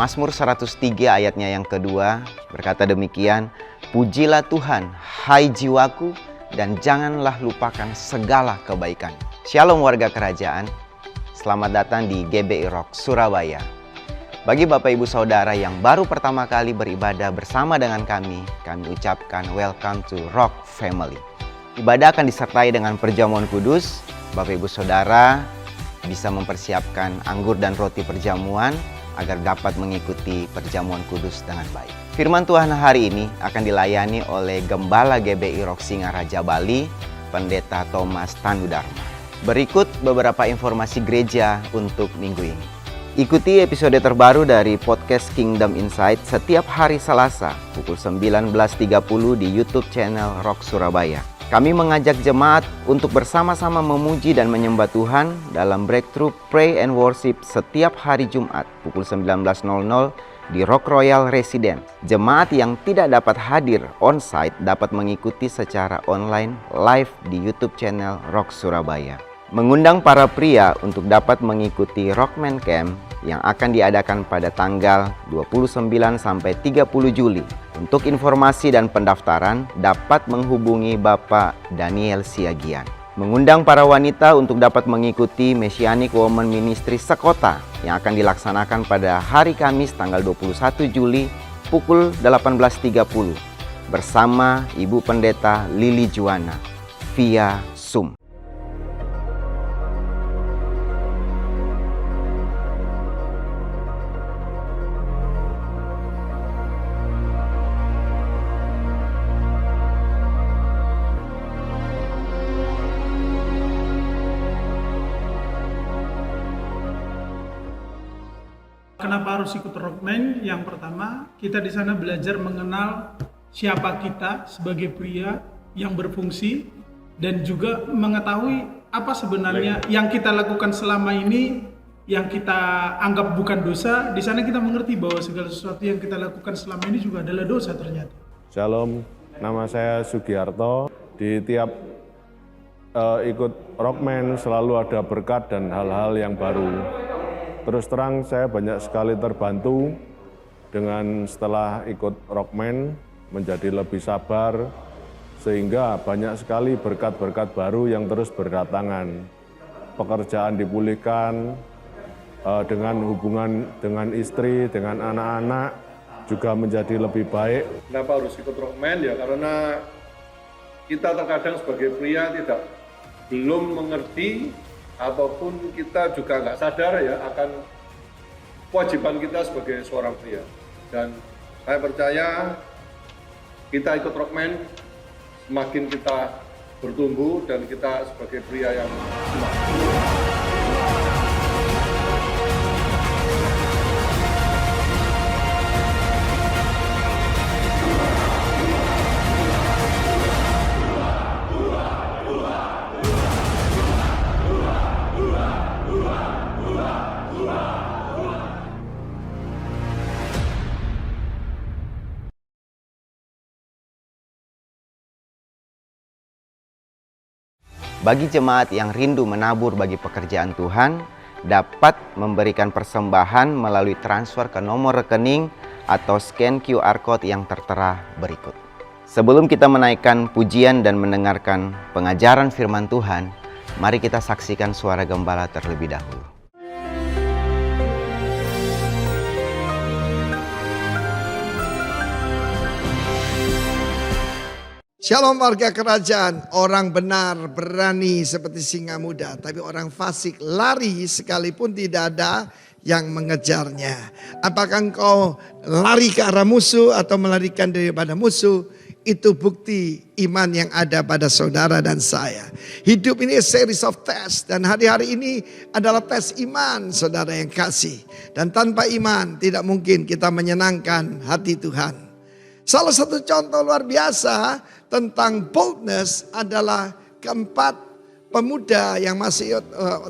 Mazmur 103 ayatnya yang kedua berkata demikian, "Pujilah Tuhan, hai jiwaku, dan janganlah lupakan segala kebaikan." Shalom warga kerajaan, selamat datang di GBI Rock Surabaya. Bagi Bapak Ibu Saudara yang baru pertama kali beribadah bersama dengan kami ucapkan welcome to Rock Family. Ibadah akan disertai dengan perjamuan kudus. Bapak Ibu Saudara bisa mempersiapkan anggur dan roti perjamuan agar dapat mengikuti perjamuan kudus dengan baik. Firman Tuhan hari ini akan dilayani oleh Gembala GBI Rock Singaraja Bali, Pendeta Thomas Tandudharma. Berikut beberapa informasi gereja untuk minggu ini. Ikuti episode terbaru dari podcast Kingdom Insight setiap hari Selasa pukul 19.30 di YouTube channel Rock Surabaya. Kami mengajak jemaat untuk bersama-sama memuji dan menyembah Tuhan dalam Breakthrough Pray and Worship setiap hari Jumat pukul 19.00 di Rock Royal Residence. Jemaat yang tidak dapat hadir on-site dapat mengikuti secara online live di YouTube channel Rock Surabaya. Mengundang para pria untuk dapat mengikuti Rockman Camp yang akan diadakan pada tanggal 29 sampai 30 Juli. Untuk informasi dan pendaftaran dapat menghubungi Bapak Daniel Siagian. Mengundang para wanita untuk dapat mengikuti Messianic Women Ministry sekota yang akan dilaksanakan pada hari Kamis tanggal 21 Juli pukul 18.30 bersama Ibu Pendeta Lili Juwana via Zoom. Kenapa harus ikut Rockman? Yang pertama, kita di sana belajar mengenal siapa kita sebagai pria yang berfungsi dan juga mengetahui apa sebenarnya yang kita lakukan selama ini yang kita anggap bukan dosa. Di sana kita mengerti bahwa segala sesuatu yang kita lakukan selama ini juga adalah dosa ternyata. Shalom, nama saya Sugiarto. Di tiap ikut Rockman selalu ada berkat dan hal-hal yang baru. Terus terang saya banyak sekali terbantu dengan setelah ikut Rockman menjadi lebih sabar sehingga banyak sekali berkat-berkat baru yang terus berdatangan. Pekerjaan dipulihkan, dengan hubungan dengan istri, dengan anak-anak juga menjadi lebih baik. Kenapa harus ikut Rockman? Ya karena kita terkadang sebagai pria belum mengerti ataupun kita juga nggak sadar ya akan kewajiban kita sebagai seorang pria. Dan saya percaya kita ikut Rockman semakin kita bertumbuh dan kita sebagai pria yang semakin. Bagi jemaat yang rindu menabur bagi pekerjaan Tuhan, dapat memberikan persembahan melalui transfer ke nomor rekening atau scan QR Code yang tertera berikut. Sebelum kita menaikkan pujian dan mendengarkan pengajaran firman Tuhan, mari kita saksikan suara gembala terlebih dahulu. Shalom warga kerajaan, orang benar berani seperti singa muda, tapi orang fasik lari sekalipun tidak ada yang mengejarnya. Apakah engkau lari ke arah musuh atau melarikan daripada musuh? Itu bukti iman yang ada pada saudara dan saya. Hidup ini a series of test dan hari-hari ini adalah tes iman saudara yang kasih. Dan tanpa iman tidak mungkin kita menyenangkan hati Tuhan. Salah satu contoh luar biasa tentang boldness adalah keempat pemuda yang masih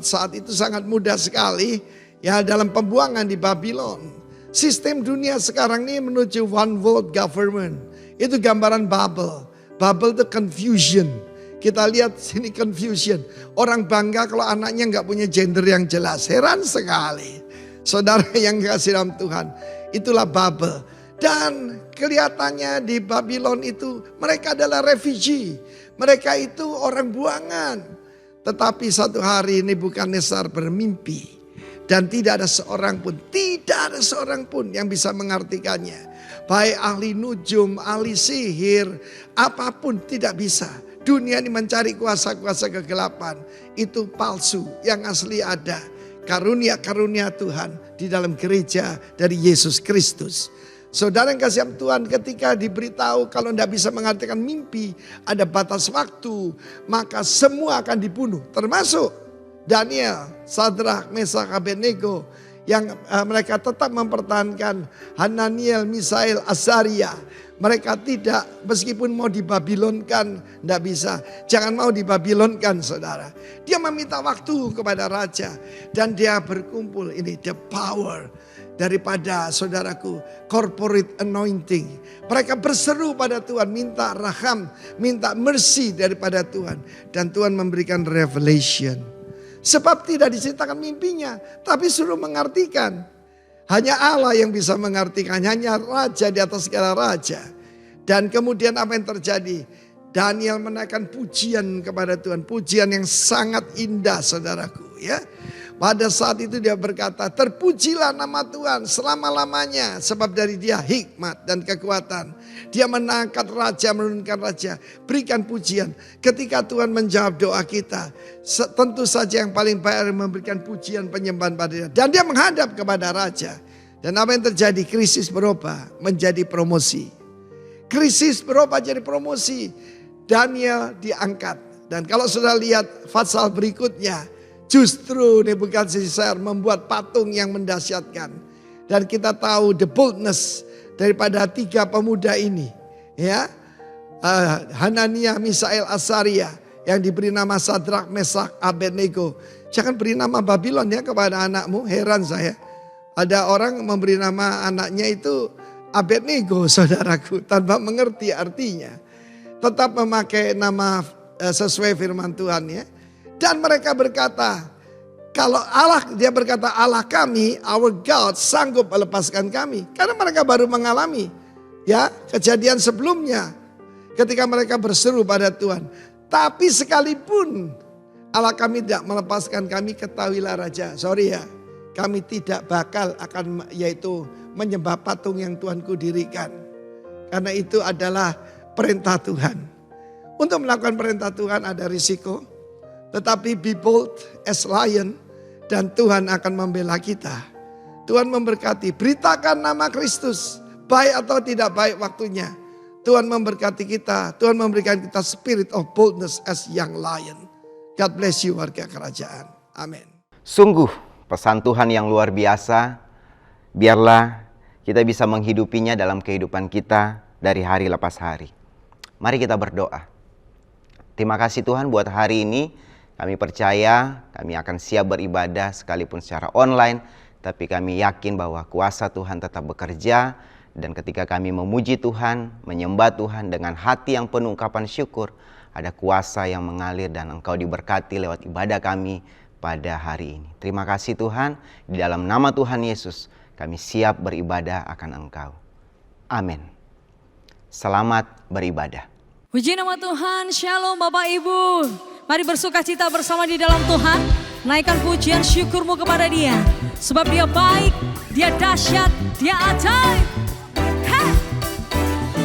saat itu sangat muda sekali ya dalam pembuangan di Babylon. Sistem dunia sekarang ini menuju one world government. Itu gambaran bubble. Bubble itu confusion. Kita lihat sini confusion. Orang bangga kalau anaknya nggak punya gender yang jelas. Heran sekali. Saudara yang kasih dalam Tuhan. Itulah Babel. Dan kelihatannya di Babylon itu mereka adalah refugee. Mereka itu orang buangan. Tetapi satu hari Nebukadnezar bermimpi. Dan tidak ada seorang pun yang bisa mengartikannya. Baik ahli nujum, ahli sihir, apapun tidak bisa. Dunia ini mencari kuasa-kuasa kegelapan. Itu palsu, yang asli ada. Karunia-karunia Tuhan di dalam gereja dari Yesus Kristus. Saudara yang kasih Tuhan, ketika diberitahu kalau tidak bisa mengartikan mimpi, ada batas waktu, maka semua akan dibunuh. Termasuk Daniel, Sadrak, Mesak, Abednego, yang mereka tetap mempertahankan Hananiel, Misael, Azaria. Mereka tidak, meskipun mau dibabilonkan, tidak bisa. Jangan mau dibabilonkan, saudara. Dia meminta waktu kepada raja. Dan dia berkumpul, ini the power daripada saudaraku, corporate anointing. Mereka berseru pada Tuhan, minta raham, minta mercy daripada Tuhan. Dan Tuhan memberikan revelation. Sebab tidak diceritakan mimpinya, tapi suruh mengartikan. Hanya Allah yang bisa mengartikan, hanya raja di atas segala raja. Dan kemudian apa yang terjadi? Daniel menaikkan pujian kepada Tuhan, pujian yang sangat indah, saudaraku, ya. Pada saat itu dia berkata, terpujilah nama Tuhan selama-lamanya. Sebab dari dia hikmat dan kekuatan. Dia mengangkat raja, menurunkan raja. Berikan pujian. Ketika Tuhan menjawab doa kita, tentu saja yang paling baik adalah memberikan pujian penyembahan pada dia. Dan dia menghadap kepada raja. Dan apa yang terjadi? Krisis berubah menjadi promosi. Krisis berubah jadi promosi. Daniel diangkat. Dan kalau sudah lihat pasal berikutnya, justru Nebukadnezar membuat patung yang mendahsyatkan. Dan kita tahu the boldness daripada 3 pemuda ini. Ya, Hanania, Misael, Azaria yang diberi nama Sadrak, Mesak, Abednego. Jangan beri nama Babylon ya kepada anakmu. Heran saya. Ada orang memberi nama anaknya itu Abednego, saudaraku, tanpa mengerti artinya. Tetap memakai nama sesuai firman Tuhan ya. Dan mereka berkata, kalau Allah, dia berkata Allah kami, our God sanggup melepaskan kami. Karena mereka baru mengalami ya kejadian sebelumnya. Ketika mereka berseru pada Tuhan. Tapi sekalipun Allah kami tidak melepaskan kami, ketahuilah raja. Sorry ya, kami tidak bakal akan yaitu menyembah patung yang Tuhanku dirikan. Karena itu adalah perintah Tuhan. Untuk melakukan perintah Tuhan ada risiko. Tetapi be bold as lion dan Tuhan akan membela kita. Tuhan memberkati. Beritakan nama Kristus. Baik atau tidak baik waktunya. Tuhan memberkati kita. Tuhan memberikan kita spirit of boldness as young lion. God bless you warga kerajaan. Amin. Sungguh pesan Tuhan yang luar biasa. Biarlah kita bisa menghidupinya dalam kehidupan kita dari hari lepas hari. Mari kita berdoa. Terima kasih Tuhan buat hari ini. Kami percaya kami akan siap beribadah sekalipun secara online. Tapi kami yakin bahwa kuasa Tuhan tetap bekerja. Dan ketika kami memuji Tuhan, menyembah Tuhan dengan hati yang penuh ungkapan syukur, ada kuasa yang mengalir dan Engkau diberkati lewat ibadah kami pada hari ini. Terima kasih Tuhan, di dalam nama Tuhan Yesus kami siap beribadah akan Engkau. Amin. Selamat beribadah. Puji nama Tuhan, shalom Bapak Ibu. Mari bersukacita bersama di dalam Tuhan. Naikkan pujian syukurmu kepada Dia. Sebab Dia baik, Dia dahsyat, Dia ajaib. Hey!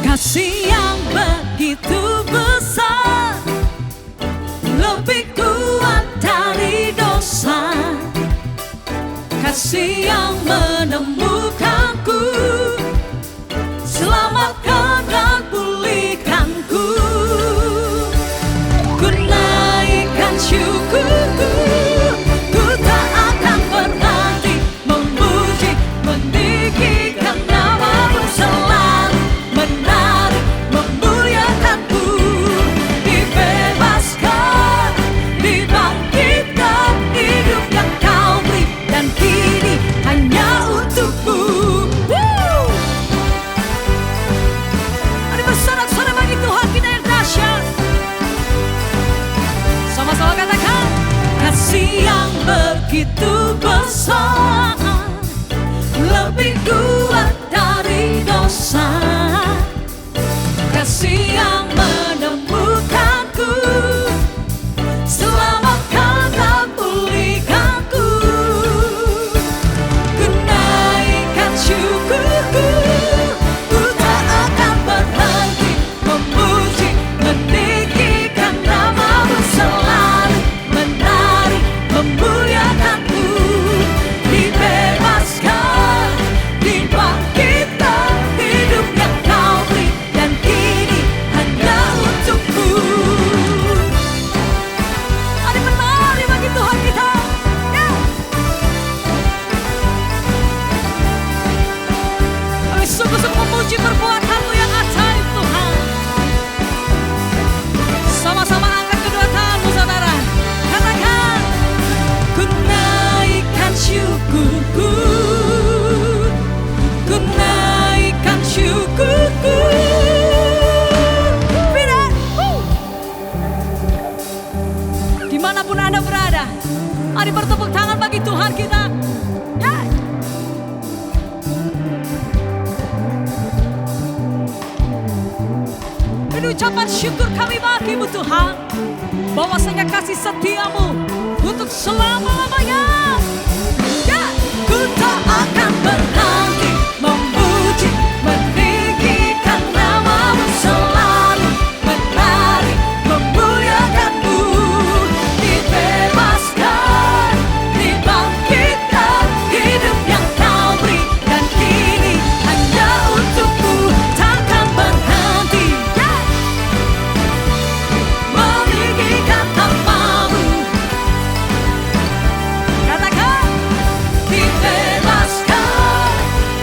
Kasih yang begitu besar, lebih kuat dari dosa. Kasih yang menemukanku, selamatkan dan pulihkanku. Ku naikkan syukurku, ku tak akan berhenti memuji, meninggikan nama-Mu selalu menarik, memuliakanku. Dibebaskan, dibangkitkan, hidup yang Kau beri dan kini hanya untuk-Mu. Mari bersorak-sorai bagi Tuhan kita yang dahsyat. Sama-sama katakan, kasih yang begitu besar, lebih kuat dosa, kasih yang menemukanku, selamatkan dan pulihkanku. Ku naikkan syukurku, ku tak akan berhenti memuji, meninggikan nama-Mu, selalu menari, memuliakan-Mu. Dibebaskan, dibangkitkan, hidup yang Kau beri, dan kini hanya untuk-Mu. Mari menari bagi Tuhan kita. Ya. Kami sungguh-sungguh memuji perbuatan-Mu yang ajaib, Tuhan. Sama-sama angkat kedua tanganmu, saudara. Katakan, ku naikkan syukurku, ku naikkan syukurku. Bila, dimanapun Anda berada, mari bertepuk tangan bagi Tuhan kita. Ya. Ini ucapan syukur kami bagi-Mu, Tuhan, bahwasanya kasih setia-Mu untuk selama-lamanya. Ya, ku tak akan berhenti memuji, meninggikan nama-Mu, selalu menari, memuliakan-Mu. Dibebaskan, dibangkitkan, hidup yang Kau beri, dan kini hanya untuk-Mu. Takkan berhenti, ya, meninggikan nama-Mu. Katakan, dibebaskan,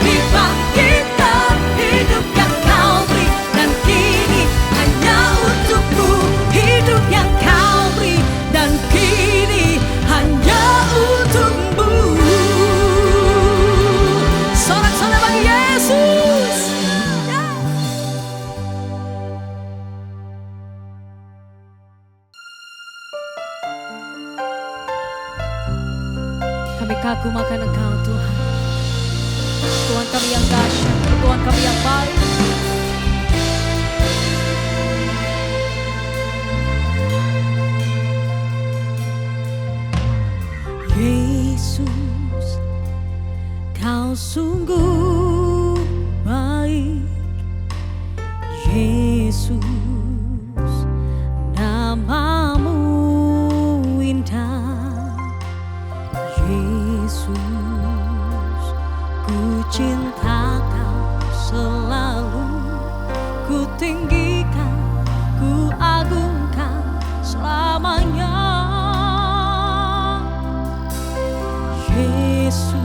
dibangkitkan, hidup yang Kau beri, dan kini hanya untuk-Mu. Hidup yang Kau beri, dan kini hanya untuk-Mu. Sorak-sorai bagi Yesus. Ya. Kami kagum akan Engkau, Tuhan. Tuhan kami yang dahsyat, Tuhan kami yang baik. Yesus, Kau sungguh baik. Yesus, nama-Mu indah. Yesus, ku cinta Kau selalu, ku tinggikan, ku agungkan selamanya. Yesus,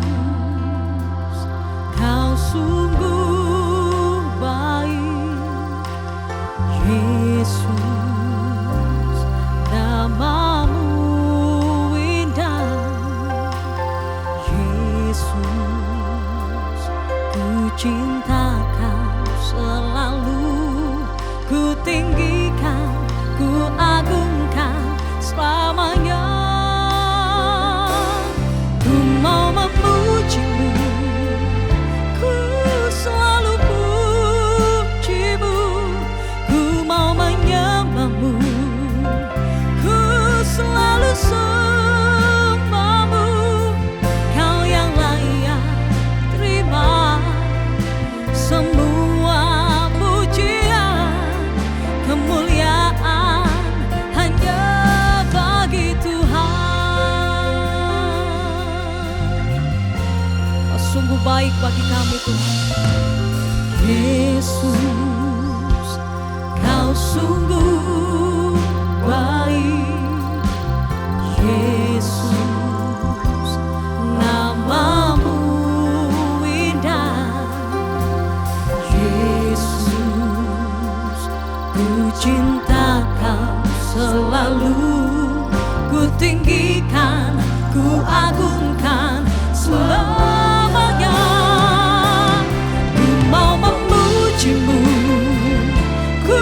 Kau sungguh baik. Yesus, nama-Mu indah. Yesus, ku cinta Kau selalu, ku tinggikan, ku agungkan selamanya. Ku mau memuji-Mu, ku selalu puji-Mu. Ku mau menyembah-Mu, ku selalu sembah-Mu. Kau yang layak terima semua pujian, kemuliaan hanya bagi Tuhan. Kau sungguh baik bagi kami, Tuhan. Yesus, Kau sungguh baik. Yesus, nama-Mu indah. Yesus, ku cinta Kau selalu, ku tinggikan, ku agungkan selamanya. Ku mau memuji-Mu, ku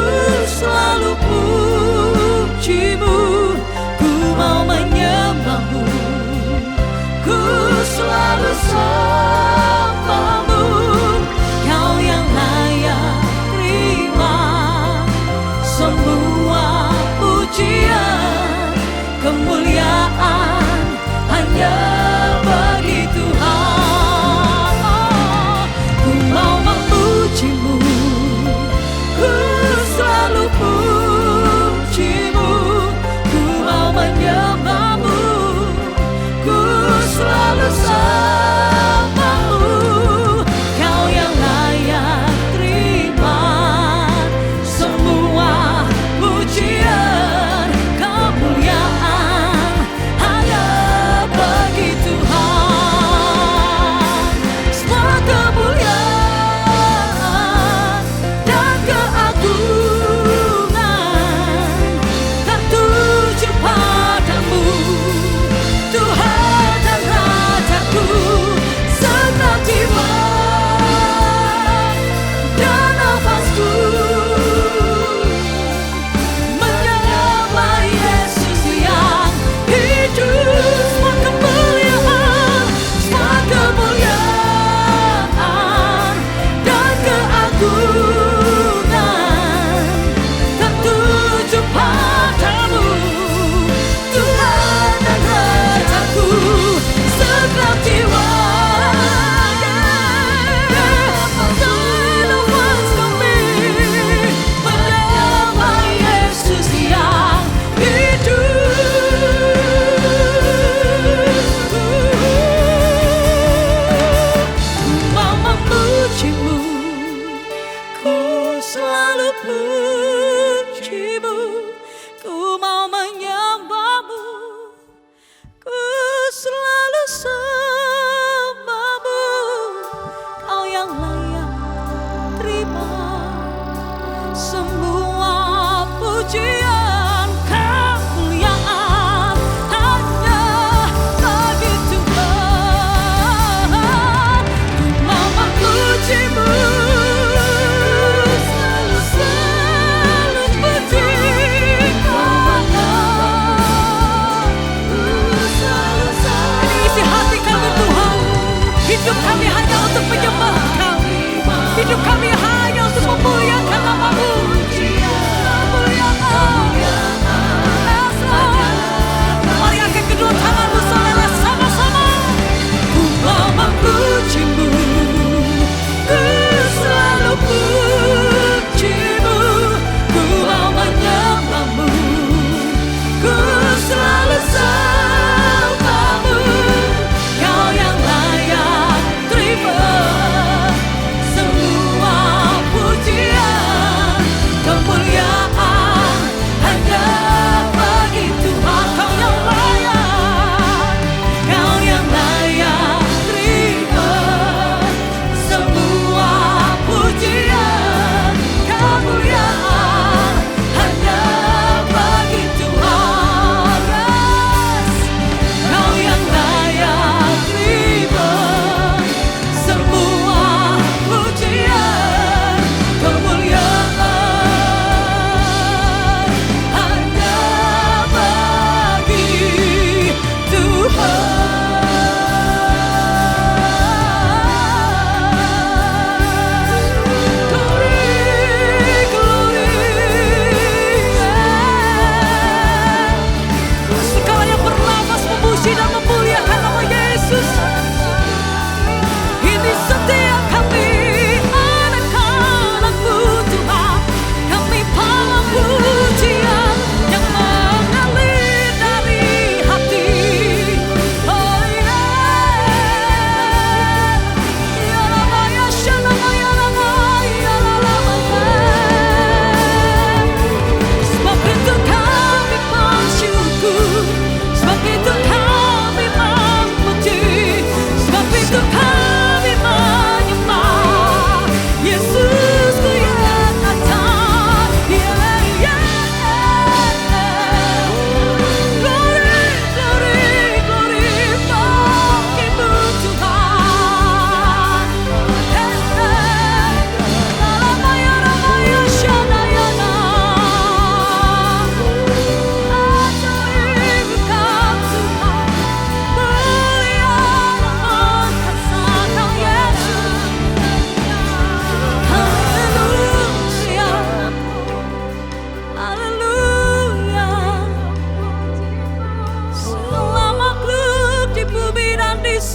selalu puji-Mu. Ku mau menyembah-Mu, ku selalu sembah-Mu. Kau yang layak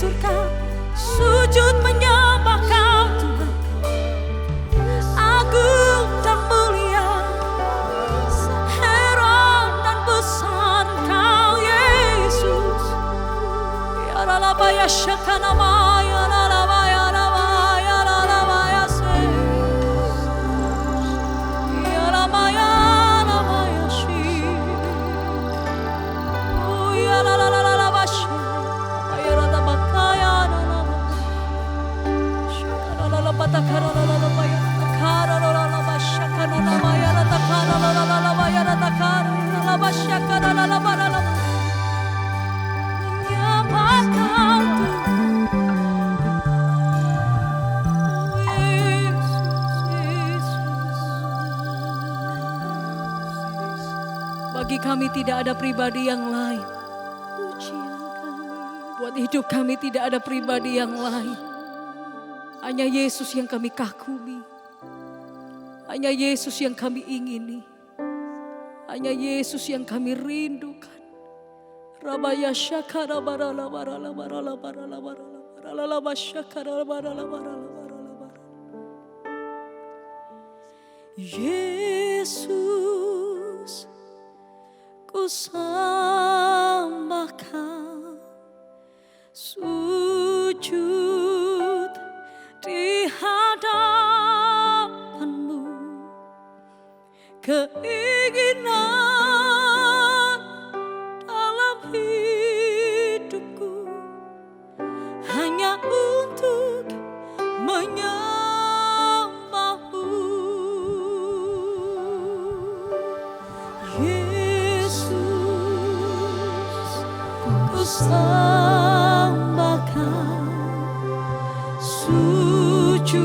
surga, sujud menyembah Kau Tuhan. Agung dan mulia, heran dan besar Kau Yesus. Ya lalabaya syakanamaya, lalabaya lalabaya lalabaya se. Ya lamaya lamaya shi. Oh ya lalalabashi, ya radabakaya lalabaya. Shakalalalabatakara lalabaya, takara lalabasha kana lamaya ratakara lalabaya ratakara lalabasha kana lalabara lalabaya. Menyembah Kau Tuhan. Bagi kami tidak ada pribadi yang lain. Buat hidup kami tidak ada pribadi yang lain. Hanya Yesus yang kami kagumi. Hanya Yesus yang kami ingini. Hanya Yesus yang kami rindukan. Rabaya syakara barala barala barala barala barala barala basyakara barala barala barala barala. Yesus, ku sembah Kau, sujud di hadapan-Mu, keinginan dalam hidupku hanya untuk menyembah-Mu. Yesus, ku sembah Kau, sujud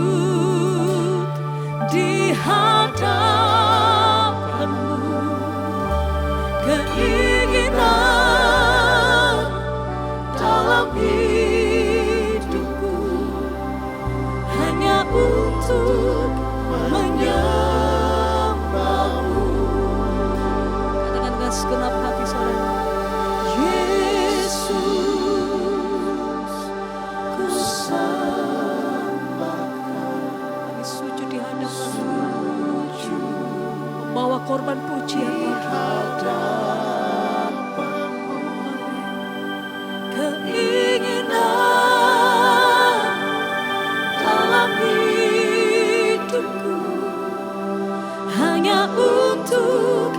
di hadapan-Mu, keinginan dalam hidupku hanya untuk menyembah-Mu. Katakan dengan segenap hati saudara. Yesus, ku sembah Kau. Kami sujud di hadapan-Mu, membawa korban pujian keinginan dalam hidupku hanya untuk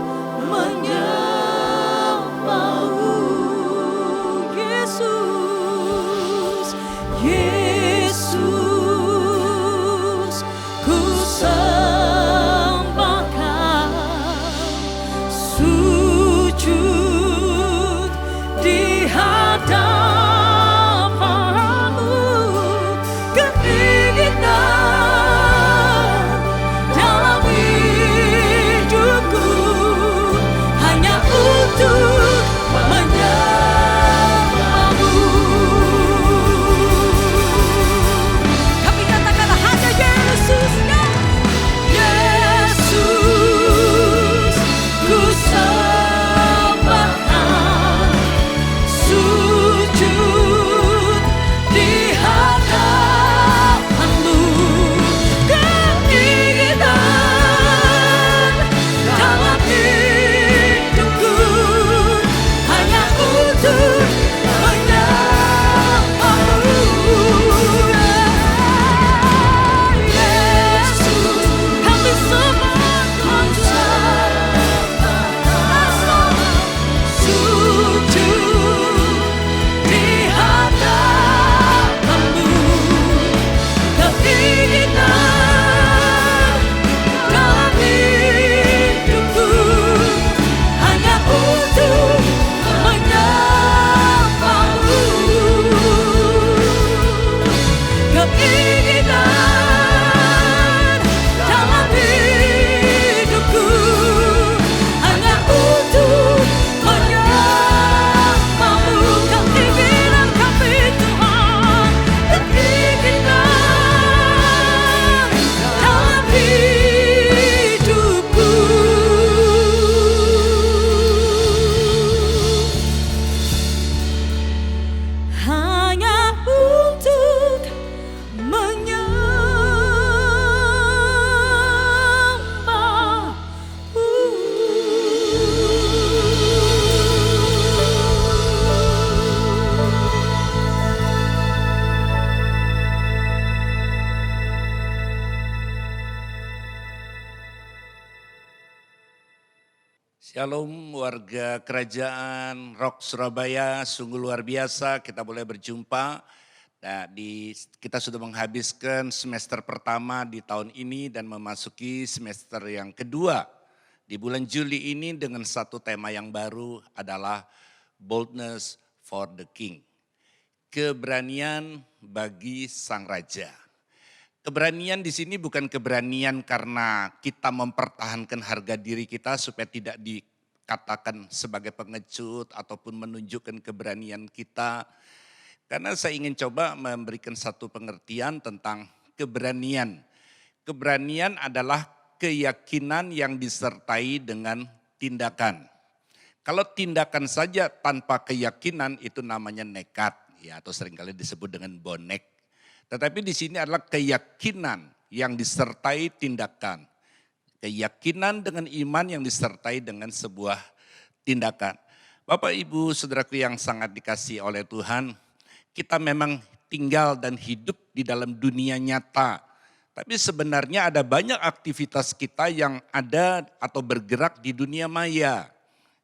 menyembah-Mu. Yesus, Yesus, ku sembah Kau, sujud di hadapan-Mu, keinginan dalam hidupku hanya untuk menyembah-Mu. Shalom warga kerajaan Rock Surabaya, sungguh luar biasa kita boleh berjumpa. Nah, kita sudah menghabiskan semester pertama di tahun ini dan memasuki semester yang kedua. Di bulan Juli ini dengan satu tema yang baru adalah Boldness for the King. Keberanian bagi Sang Raja. Keberanian di sini bukan keberanian karena kita mempertahankan harga diri kita supaya tidak dikatakan sebagai pengecut ataupun menunjukkan keberanian kita. Karena saya ingin coba memberikan satu pengertian tentang keberanian. Keberanian adalah keyakinan yang disertai dengan tindakan. Kalau tindakan saja tanpa keyakinan itu namanya nekat, ya, atau seringkali disebut dengan bonek. Tetapi di sini adalah keyakinan yang disertai tindakan. Keyakinan dengan iman yang disertai dengan sebuah tindakan. Bapak, Ibu, saudaraku yang sangat dikasihi oleh Tuhan, kita memang tinggal dan hidup di dalam dunia nyata. Tapi sebenarnya ada banyak aktivitas kita yang ada atau bergerak di dunia maya.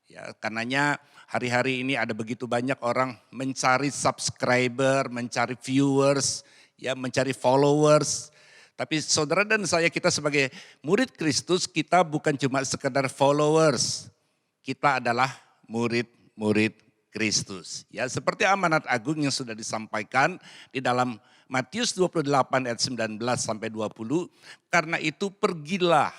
Ya, karenanya hari-hari ini ada begitu banyak orang mencari subscriber, mencari viewers, ya, mencari followers. Tapi saudara dan saya, kita sebagai murid Kristus, kita bukan cuma sekedar followers. Kita adalah murid-murid Kristus. Ya, seperti amanat agung yang sudah disampaikan di dalam Matius 28 ayat 19 sampai 20. Karena itu pergilah.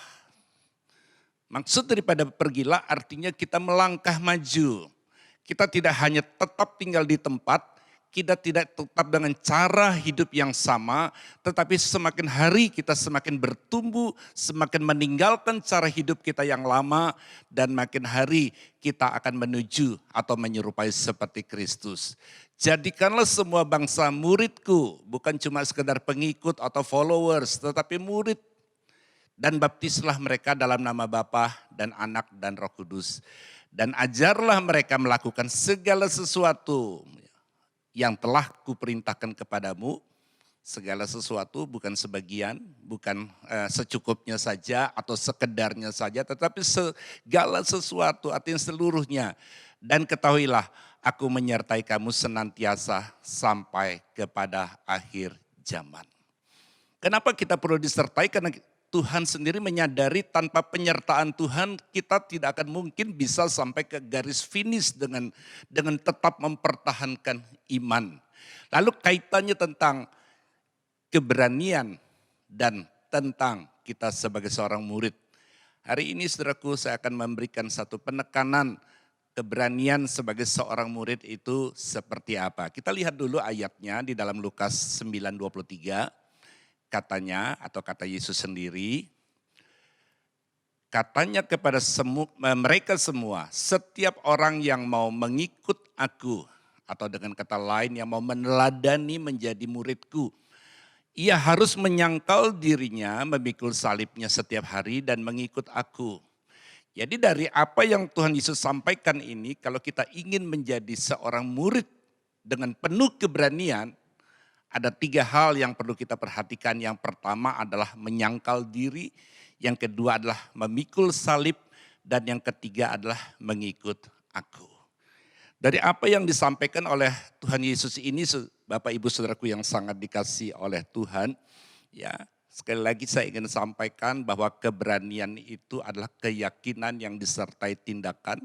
Maksud daripada pergilah artinya kita melangkah maju. Kita tidak hanya tetap tinggal di tempat, kita tidak tetap dengan cara hidup yang sama, tetapi semakin hari kita semakin bertumbuh, semakin meninggalkan cara hidup kita yang lama, dan makin hari kita akan menuju atau menyerupai seperti Kristus. Jadikanlah semua bangsa muridku, bukan cuma sekedar pengikut atau followers, tetapi murid. Dan baptislah mereka dalam nama Bapa dan Anak dan Roh Kudus. Dan ajarlah mereka melakukan segala sesuatu yang telah kuperintahkan kepadamu, segala sesuatu bukan sebagian, bukan secukupnya saja atau sekedarnya saja, tetapi segala sesuatu artinya seluruhnya. Dan ketahuilah aku menyertai kamu senantiasa sampai kepada akhir zaman. Kenapa kita perlu disertai? Karena Tuhan sendiri menyadari tanpa penyertaan Tuhan kita tidak akan mungkin bisa sampai ke garis finish dengan tetap mempertahankan iman. Lalu kaitannya tentang keberanian dan tentang kita sebagai seorang murid. Hari ini saudaraku, saya akan memberikan satu penekanan keberanian sebagai seorang murid itu seperti apa. Kita lihat dulu ayatnya di dalam Lukas 9:23. Katanya atau kata Yesus sendiri, katanya kepada mereka semua, setiap orang yang mau mengikut aku, atau dengan kata lain yang mau meneladani menjadi muridku, ia harus menyangkal dirinya, memikul salibnya setiap hari dan mengikut aku. Jadi dari apa yang Tuhan Yesus sampaikan ini, kalau kita ingin menjadi seorang murid dengan penuh keberanian, ada 3 hal yang perlu kita perhatikan. Yang pertama adalah menyangkal diri, yang kedua adalah memikul salib, dan yang ketiga adalah mengikut aku. Dari apa yang disampaikan oleh Tuhan Yesus ini, Bapak Ibu Saudaraku yang sangat dikasihi oleh Tuhan, ya, sekali lagi saya ingin sampaikan bahwa keberanian itu adalah keyakinan yang disertai tindakan.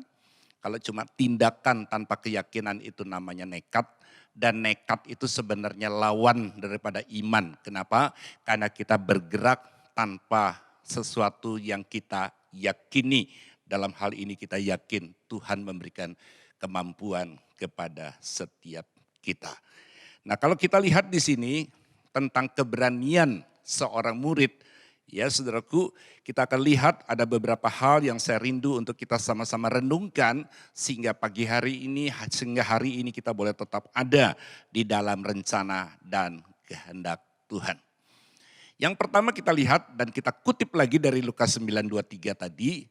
Kalau cuma tindakan tanpa keyakinan itu namanya nekat. Dan nekat itu sebenarnya lawan daripada iman. Kenapa? Karena kita bergerak tanpa sesuatu yang kita yakini. Dalam hal ini kita yakin Tuhan memberikan kemampuan kepada setiap kita. Nah, kalau kita lihat di sini tentang keberanian seorang murid, ya saudaraku, kita akan lihat ada beberapa hal yang saya rindu untuk kita sama-sama renungkan sehingga pagi hari ini, sehingga hari ini kita boleh tetap ada di dalam rencana dan kehendak Tuhan. Yang pertama kita lihat dan kita kutip lagi dari Lukas 9:23 tadi,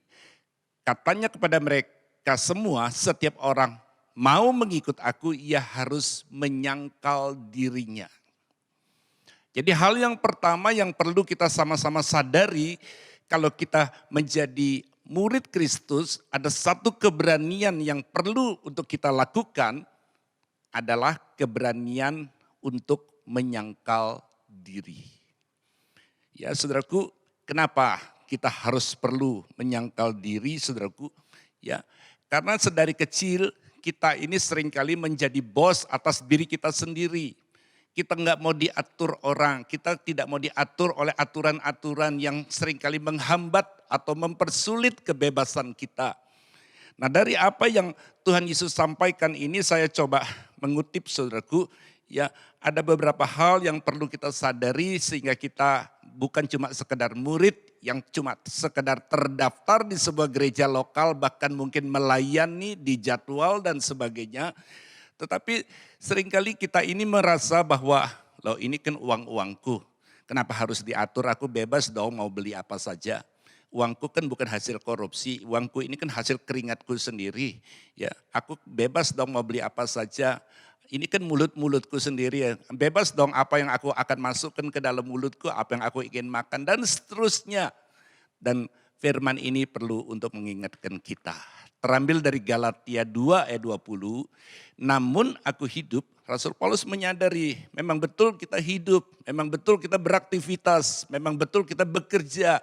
katanya kepada mereka semua, setiap orang mau mengikut aku, ia harus menyangkal dirinya. Jadi hal yang pertama yang perlu kita sama-sama sadari, kalau kita menjadi murid Kristus, ada satu keberanian yang perlu untuk kita lakukan adalah keberanian untuk menyangkal diri. Ya saudaraku, kenapa kita harus perlu menyangkal diri saudaraku? Ya, karena sedari kecil kita ini seringkali menjadi bos atas diri kita sendiri. Kita nggak mau diatur orang, kita tidak mau diatur oleh aturan-aturan yang seringkali menghambat atau mempersulit kebebasan kita. Nah dari apa yang Tuhan Yesus sampaikan ini saya coba mengutip saudaraku, ya ada beberapa hal yang perlu kita sadari sehingga kita bukan cuma sekedar murid yang cuma sekedar terdaftar di sebuah gereja lokal bahkan mungkin melayani di jadwal dan sebagainya. Tetapi seringkali kita ini merasa bahwa loh ini kan uang-uangku, kenapa harus diatur, aku bebas dong mau beli apa saja. Uangku kan bukan hasil korupsi, uangku ini kan hasil keringatku sendiri. Ya, aku bebas dong mau beli apa saja. Ini kan mulut-mulutku sendiri ya. Bebas dong apa yang aku akan masukkan ke dalam mulutku, apa yang aku ingin makan dan seterusnya. Dan firman ini perlu untuk mengingatkan kita. Terambil dari Galatia 2 ayat 20. Namun aku hidup, Rasul Paulus menyadari memang betul kita hidup, memang betul kita beraktivitas, memang betul kita bekerja.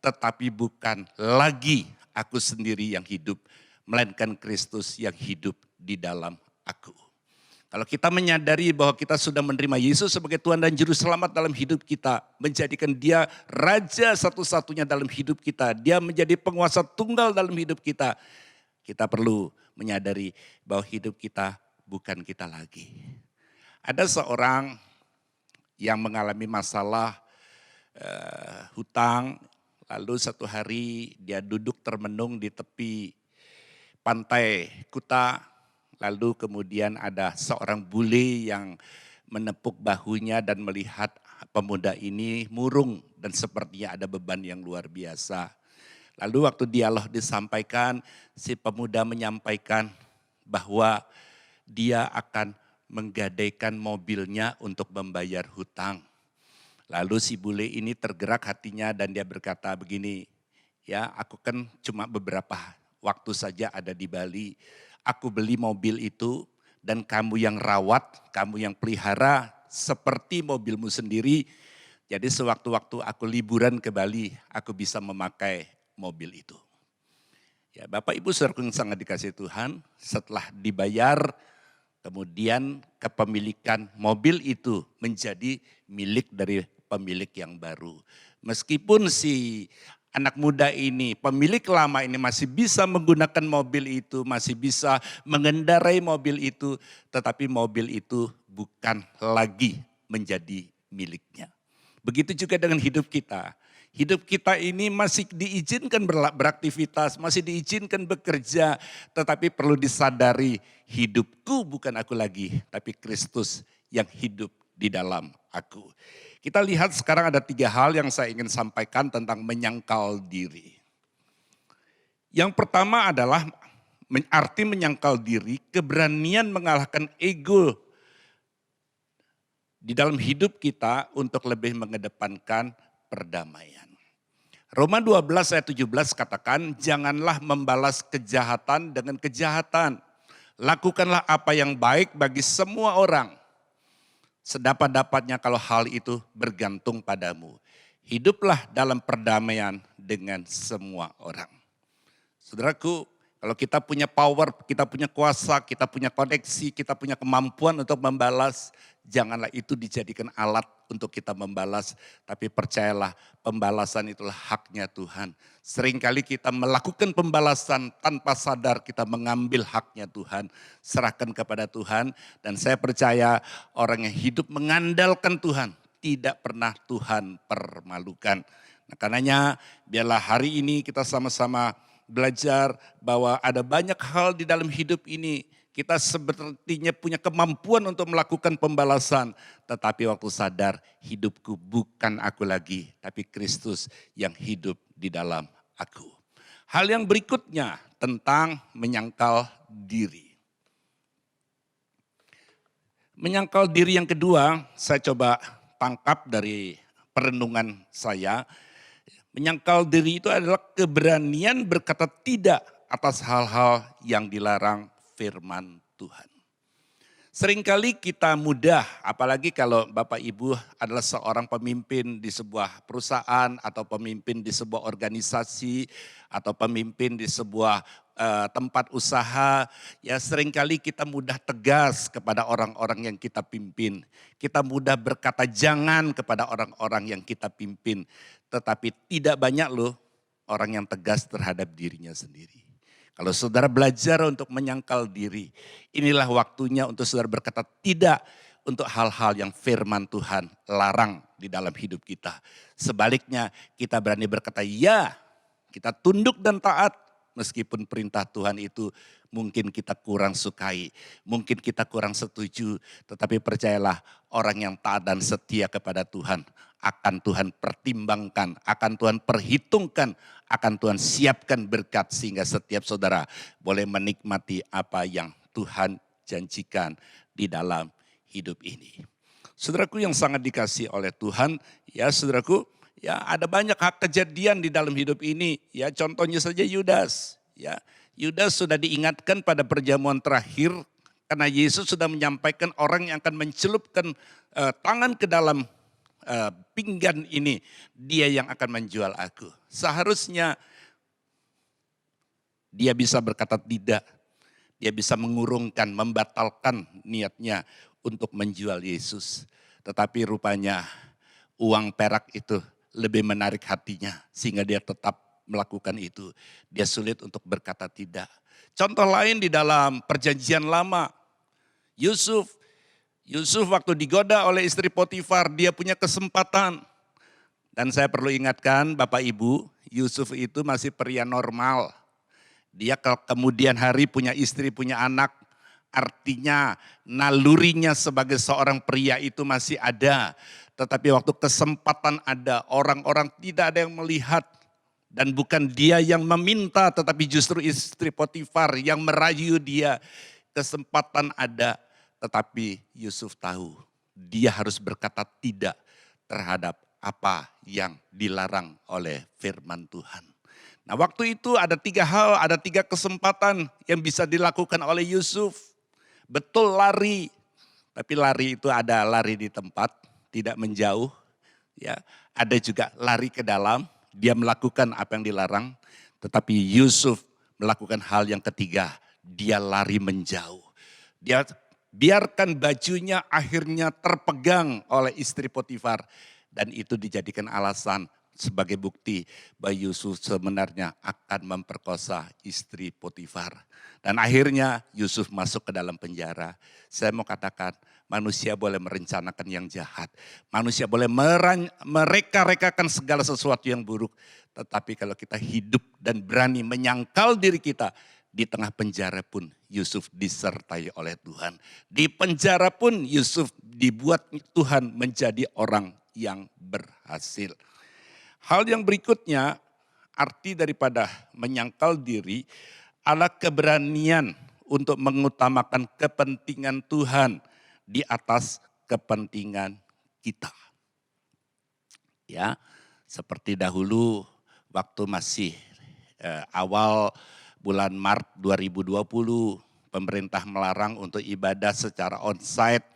Tetapi bukan lagi aku sendiri yang hidup, melainkan Kristus yang hidup di dalam aku. Kalau kita menyadari bahwa kita sudah menerima Yesus sebagai Tuhan dan Juru Selamat dalam hidup kita, menjadikan Dia Raja satu-satunya dalam hidup kita, Dia menjadi penguasa tunggal dalam hidup kita, kita perlu menyadari bahwa hidup kita bukan kita lagi. Ada seorang yang mengalami masalah hutang, lalu satu hari dia duduk termenung di tepi pantai Kuta. Lalu kemudian ada seorang bule yang menepuk bahunya dan melihat pemuda ini murung dan sepertinya ada beban yang luar biasa. Lalu waktu dialog disampaikan, si pemuda menyampaikan bahwa dia akan menggadaikan mobilnya untuk membayar hutang. Lalu si bule ini tergerak hatinya dan dia berkata begini, ya aku kan cuma beberapa waktu saja ada di Bali. Aku beli mobil itu dan kamu yang rawat, kamu yang pelihara seperti mobilmu sendiri. Jadi sewaktu-waktu aku liburan ke Bali, aku bisa memakai mobil itu. Ya Bapak Ibu saudaraku yang sangat dikasihi Tuhan, setelah dibayar, kemudian kepemilikan mobil itu menjadi milik dari pemilik yang baru. Meskipun si anak muda ini, pemilik lama ini masih bisa menggunakan mobil itu, masih bisa mengendarai mobil itu, tetapi mobil itu bukan lagi menjadi miliknya. Begitu juga dengan hidup kita. Hidup kita ini masih diizinkan beraktivitas, masih diizinkan bekerja, tetapi perlu disadari hidupku bukan aku lagi, tapi Kristus yang hidup di dalam aku. Kita lihat sekarang ada 3 hal yang saya ingin sampaikan tentang menyangkal diri. Yang pertama adalah arti menyangkal diri, keberanian mengalahkan ego di dalam hidup kita untuk lebih mengedepankan perdamaian. Roma 12 ayat 17 katakan, janganlah membalas kejahatan dengan kejahatan. Lakukanlah apa yang baik bagi semua orang. Sedapat-dapatnya kalau hal itu bergantung padamu. Hiduplah dalam perdamaian dengan semua orang. Saudaraku, kalau kita punya power, kita punya kuasa, kita punya koneksi, kita punya kemampuan untuk membalas, janganlah itu dijadikan alat untuk kita membalas. Tapi percayalah, pembalasan itulah haknya Tuhan. Seringkali kita melakukan pembalasan tanpa sadar kita mengambil haknya Tuhan. Serahkan kepada Tuhan dan saya percaya orang yang hidup mengandalkan Tuhan tidak pernah Tuhan permalukan. Nah, karenanya biarlah hari ini kita sama-sama belajar bahwa ada banyak hal di dalam hidup ini. Kita sepertinya punya kemampuan untuk melakukan pembalasan. Tetapi waktu sadar hidupku bukan aku lagi. Tapi Kristus yang hidup di dalam aku. Hal yang berikutnya tentang menyangkal diri. Menyangkal diri yang kedua saya coba tangkap dari perenungan saya. Menyangkal diri itu adalah keberanian berkata tidak atas hal-hal yang dilarang firman Tuhan. Seringkali kita mudah, apalagi kalau Bapak Ibu adalah seorang pemimpin di sebuah perusahaan atau pemimpin di sebuah organisasi atau pemimpin di sebuah tempat usaha, ya seringkali kita mudah tegas kepada orang-orang yang kita pimpin. Kita mudah berkata jangan kepada orang-orang yang kita pimpin. Tetapi tidak banyak loh orang yang tegas terhadap dirinya sendiri. Kalau saudara belajar untuk menyangkal diri, inilah waktunya untuk saudara berkata tidak untuk hal-hal yang firman Tuhan larang di dalam hidup kita. Sebaliknya kita berani berkata ya, kita tunduk dan taat meskipun perintah Tuhan itu mungkin kita kurang sukai, mungkin kita kurang setuju. Tetapi percayalah orang yang taat dan setia kepada Tuhan akan Tuhan pertimbangkan, akan Tuhan perhitungkan, akan Tuhan siapkan berkat sehingga setiap saudara boleh menikmati apa yang Tuhan janjikan di dalam hidup ini. Saudaraku yang sangat dikasihi oleh Tuhan, ya saudaraku, ya ada banyak hak kejadian di dalam hidup ini. Ya contohnya saja Yudas. Ya Yudas sudah diingatkan pada perjamuan terakhir karena Yesus sudah menyampaikan orang yang akan mencelupkan tangan ke dalam pinggan ini, dia yang akan menjual aku. Seharusnya dia bisa berkata tidak. Dia bisa mengurungkan, membatalkan niatnya untuk menjual Yesus. Tetapi rupanya uang perak itu lebih menarik hatinya sehingga dia tetap melakukan itu. Dia sulit untuk berkata tidak. Contoh lain di dalam perjanjian lama, Yusuf waktu digoda oleh istri Potifar, dia punya kesempatan. Dan saya perlu ingatkan Bapak Ibu, Yusuf itu masih pria normal. Dia kemudian hari punya istri, punya anak. Artinya nalurinya sebagai seorang pria itu masih ada. Tetapi waktu kesempatan ada, orang-orang tidak ada yang melihat. Dan bukan dia yang meminta, tetapi justru istri Potifar yang merayu dia. Kesempatan ada. Tetapi Yusuf tahu dia harus berkata tidak terhadap apa yang dilarang oleh firman Tuhan. Nah waktu itu ada 3 hal, ada 3 kesempatan yang bisa dilakukan oleh Yusuf. Betul lari, tapi lari itu ada lari di tempat, tidak menjauh. Ya, ada juga lari ke dalam, dia melakukan apa yang dilarang. Tetapi Yusuf melakukan hal yang ketiga, dia lari menjauh. Dia biarkan bajunya akhirnya terpegang oleh istri Potifar. Dan itu dijadikan alasan sebagai bukti bahwa Yusuf sebenarnya akan memperkosa istri Potifar. Dan akhirnya Yusuf masuk ke dalam penjara. Saya mau katakan manusia boleh merencanakan yang jahat. Manusia boleh mereka-rekakan segala sesuatu yang buruk. Tetapi kalau kita hidup dan berani menyangkal diri kita, di tengah penjara pun Yusuf disertai oleh Tuhan. Di penjara pun Yusuf dibuat Tuhan menjadi orang yang berhasil. Hal yang berikutnya, arti daripada menyangkal diri adalah keberanian untuk mengutamakan kepentingan Tuhan di atas kepentingan kita. Ya, seperti dahulu waktu masih awal bulan Maret 2020, pemerintah melarang untuk ibadah secara onsite.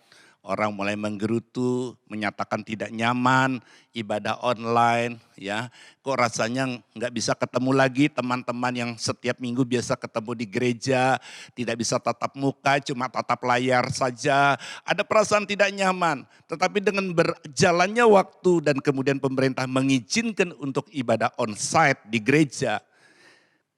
Orang mulai menggerutu, menyatakan tidak nyaman, ibadah online. Ya, kok rasanya nggak bisa ketemu lagi teman-teman yang setiap minggu biasa ketemu di gereja, tidak bisa tatap muka, cuma tatap layar saja. Ada perasaan tidak nyaman. Tetapi dengan berjalannya waktu dan kemudian pemerintah mengizinkan untuk ibadah onsite di gereja,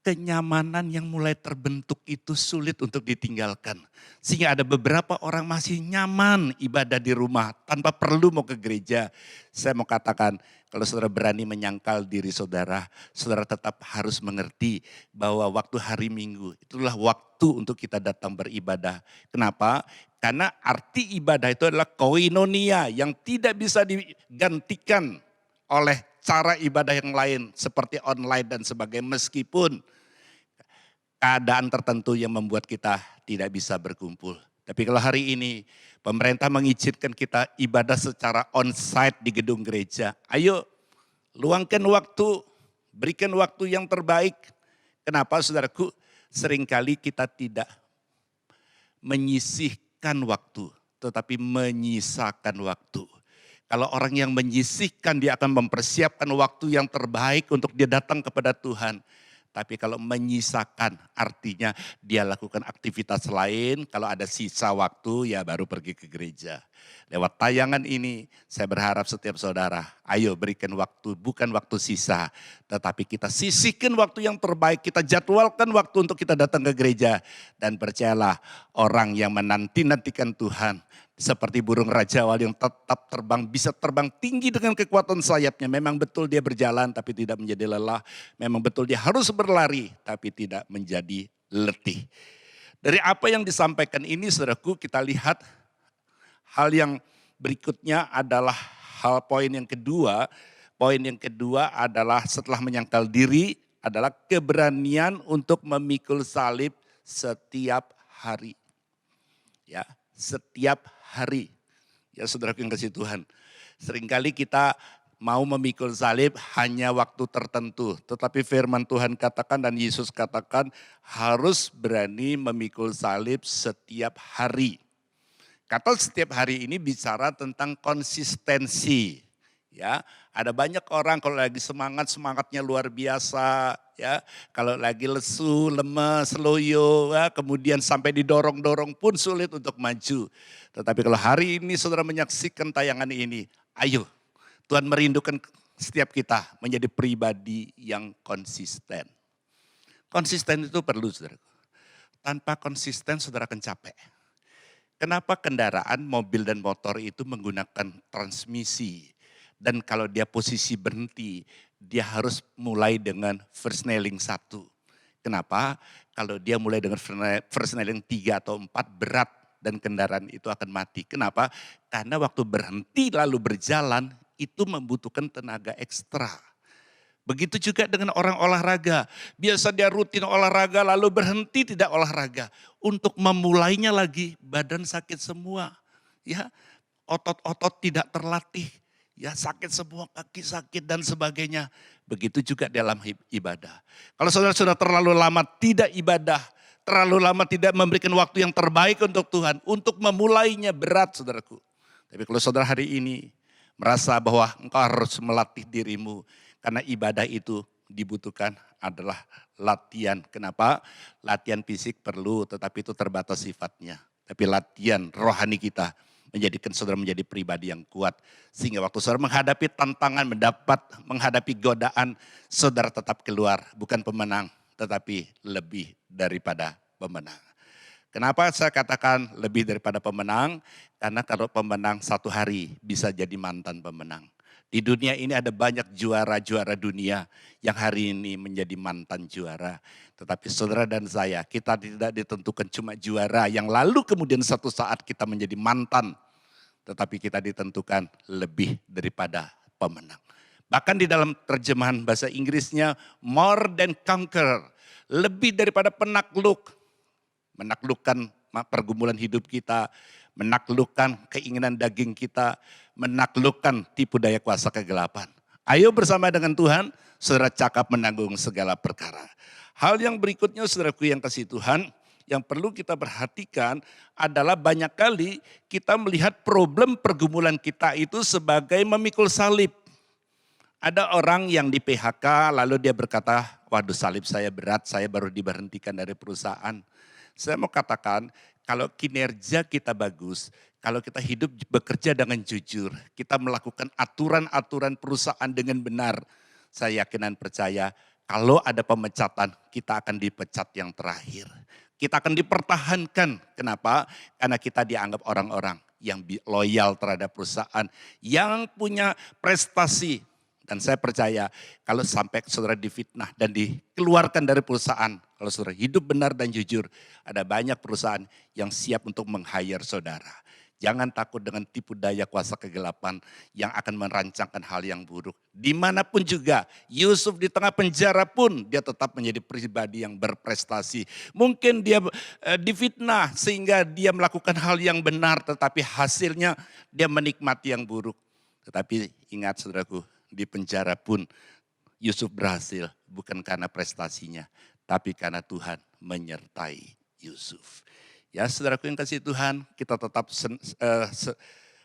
kenyamanan yang mulai terbentuk itu sulit untuk ditinggalkan. Sehingga ada beberapa orang masih nyaman ibadah di rumah tanpa perlu mau ke gereja. Saya mau katakan kalau saudara berani menyangkal diri saudara, saudara tetap harus mengerti bahwa waktu hari Minggu itulah waktu untuk kita datang beribadah. Kenapa? Karena arti ibadah itu adalah koinonia yang tidak bisa digantikan oleh cara ibadah yang lain seperti online dan sebagainya, meskipun keadaan tertentu yang membuat kita tidak bisa berkumpul. Tapi kalau hari ini pemerintah mengizinkan kita ibadah secara onsite di gedung gereja, ayo luangkan waktu Berikan waktu yang terbaik. Kenapa saudaraku? Seringkali kita tidak menyisihkan waktu, tetapi menyisakan waktu. Kalau orang yang menyisihkan, dia akan mempersiapkan waktu yang terbaik untuk dia datang kepada Tuhan. Tapi kalau menyisakan, artinya dia lakukan aktivitas lain, kalau ada sisa waktu ya baru pergi ke gereja. Lewat tayangan ini saya berharap setiap saudara, ayo berikan waktu, bukan waktu sisa. Tetapi kita sisihkan waktu yang terbaik, kita jadwalkan waktu untuk kita datang ke gereja. Dan percayalah, orang yang menanti-nantikan Tuhan, seperti burung Raja Wali yang tetap terbang, bisa terbang tinggi dengan kekuatan sayapnya. Memang betul dia berjalan tapi tidak menjadi lelah. Memang betul dia harus berlari tapi tidak menjadi letih. Dari apa yang disampaikan ini saudaraku, kita lihat hal yang berikutnya adalah poin yang kedua. Poin yang kedua adalah setelah menyangkal diri adalah keberanian untuk memikul salib setiap hari. Ya, setiap hari. Ya saudaraku yang kasih Tuhan. Seringkali kita mau memikul salib hanya waktu tertentu. Tetapi firman Tuhan katakan dan Yesus katakan harus berani memikul salib setiap hari. Kata setiap hari ini bicara tentang konsistensi. Ya, ada banyak orang kalau lagi semangatnya luar biasa, ya. Kalau lagi lesu, lemes, loyo, ya, kemudian sampai didorong-dorong pun sulit untuk maju. Tetapi kalau hari ini saudara menyaksikan tayangan ini, ayo Tuhan merindukan setiap kita menjadi pribadi yang konsisten. Konsisten itu perlu saudara. Tanpa konsisten saudara akan capek. Kenapa kendaraan, mobil dan motor itu menggunakan transmisi? Dan kalau dia posisi berhenti, dia harus mulai dengan versnelling 1. Kenapa? Kalau dia mulai dengan versnelling 3 atau 4 berat dan kendaraan itu akan mati. Kenapa? Karena waktu berhenti lalu berjalan itu membutuhkan tenaga ekstra. Begitu juga dengan orang olahraga. Biasa dia rutin olahraga lalu berhenti tidak olahraga. Untuk memulainya lagi badan sakit semua. Ya, otot-otot tidak terlatih. Ya sakit semua, kaki sakit dan sebagainya. Begitu juga dalam ibadah. Kalau saudara sudah terlalu lama tidak ibadah, terlalu lama tidak memberikan waktu yang terbaik untuk Tuhan, untuk memulainya berat saudaraku. Tapi kalau saudara hari ini merasa bahwa engkau harus melatih dirimu, karena ibadah itu dibutuhkan adalah latihan. Kenapa? Latihan fisik perlu, tetapi itu terbatas sifatnya. Tapi latihan rohani kita menjadikan saudara menjadi pribadi yang kuat. Sehingga waktu saudara menghadapi tantangan, menghadapi godaan, saudara tetap keluar. Bukan pemenang, tetapi lebih daripada pemenang. Kenapa saya katakan lebih daripada pemenang? Karena kalau pemenang satu hari bisa jadi mantan pemenang. Di dunia ini ada banyak juara-juara dunia yang hari ini menjadi mantan juara. Tetapi saudara dan saya, kita tidak ditentukan cuma juara yang lalu kemudian satu saat kita menjadi mantan. Tetapi kita ditentukan lebih daripada pemenang. Bahkan di dalam terjemahan bahasa Inggrisnya, more than conqueror. Lebih daripada penakluk. Menaklukkan pergumulan hidup kita, menaklukkan keinginan daging kita, menaklukkan tipu daya kuasa kegelapan. Ayo bersama dengan Tuhan, saudara cakap menanggung segala perkara. Hal yang berikutnya saudaraku yang kasih Tuhan, yang perlu kita perhatikan adalah banyak kali kita melihat problem pergumulan kita itu sebagai memikul salib. Ada orang yang di PHK lalu dia berkata, waduh salib saya berat, saya baru diberhentikan dari perusahaan. Saya mau katakan, kalau kinerja kita bagus, kalau kita hidup bekerja dengan jujur, kita melakukan aturan-aturan perusahaan dengan benar, saya yakin dan percaya kalau ada pemecatan, kita akan dipecat yang terakhir. Kita akan dipertahankan. Kenapa? Karena kita dianggap orang-orang yang loyal terhadap perusahaan, yang punya prestasi. Dan saya percaya kalau sampai saudara difitnah dan dikeluarkan dari perusahaan, kalau saudara hidup benar dan jujur, ada banyak perusahaan yang siap untuk meng-hire saudara. Jangan takut dengan tipu daya kuasa kegelapan yang akan merancangkan hal yang buruk. Dimanapun juga, Yusuf di tengah penjara pun dia tetap menjadi pribadi yang berprestasi. Mungkin dia difitnah sehingga dia melakukan hal yang benar, tetapi hasilnya dia menikmati yang buruk. Tetapi ingat saudaraku, di penjara pun Yusuf berhasil bukan karena prestasinya, tapi karena Tuhan menyertai Yusuf. Ya saudaraku yang kasih Tuhan, kita tetap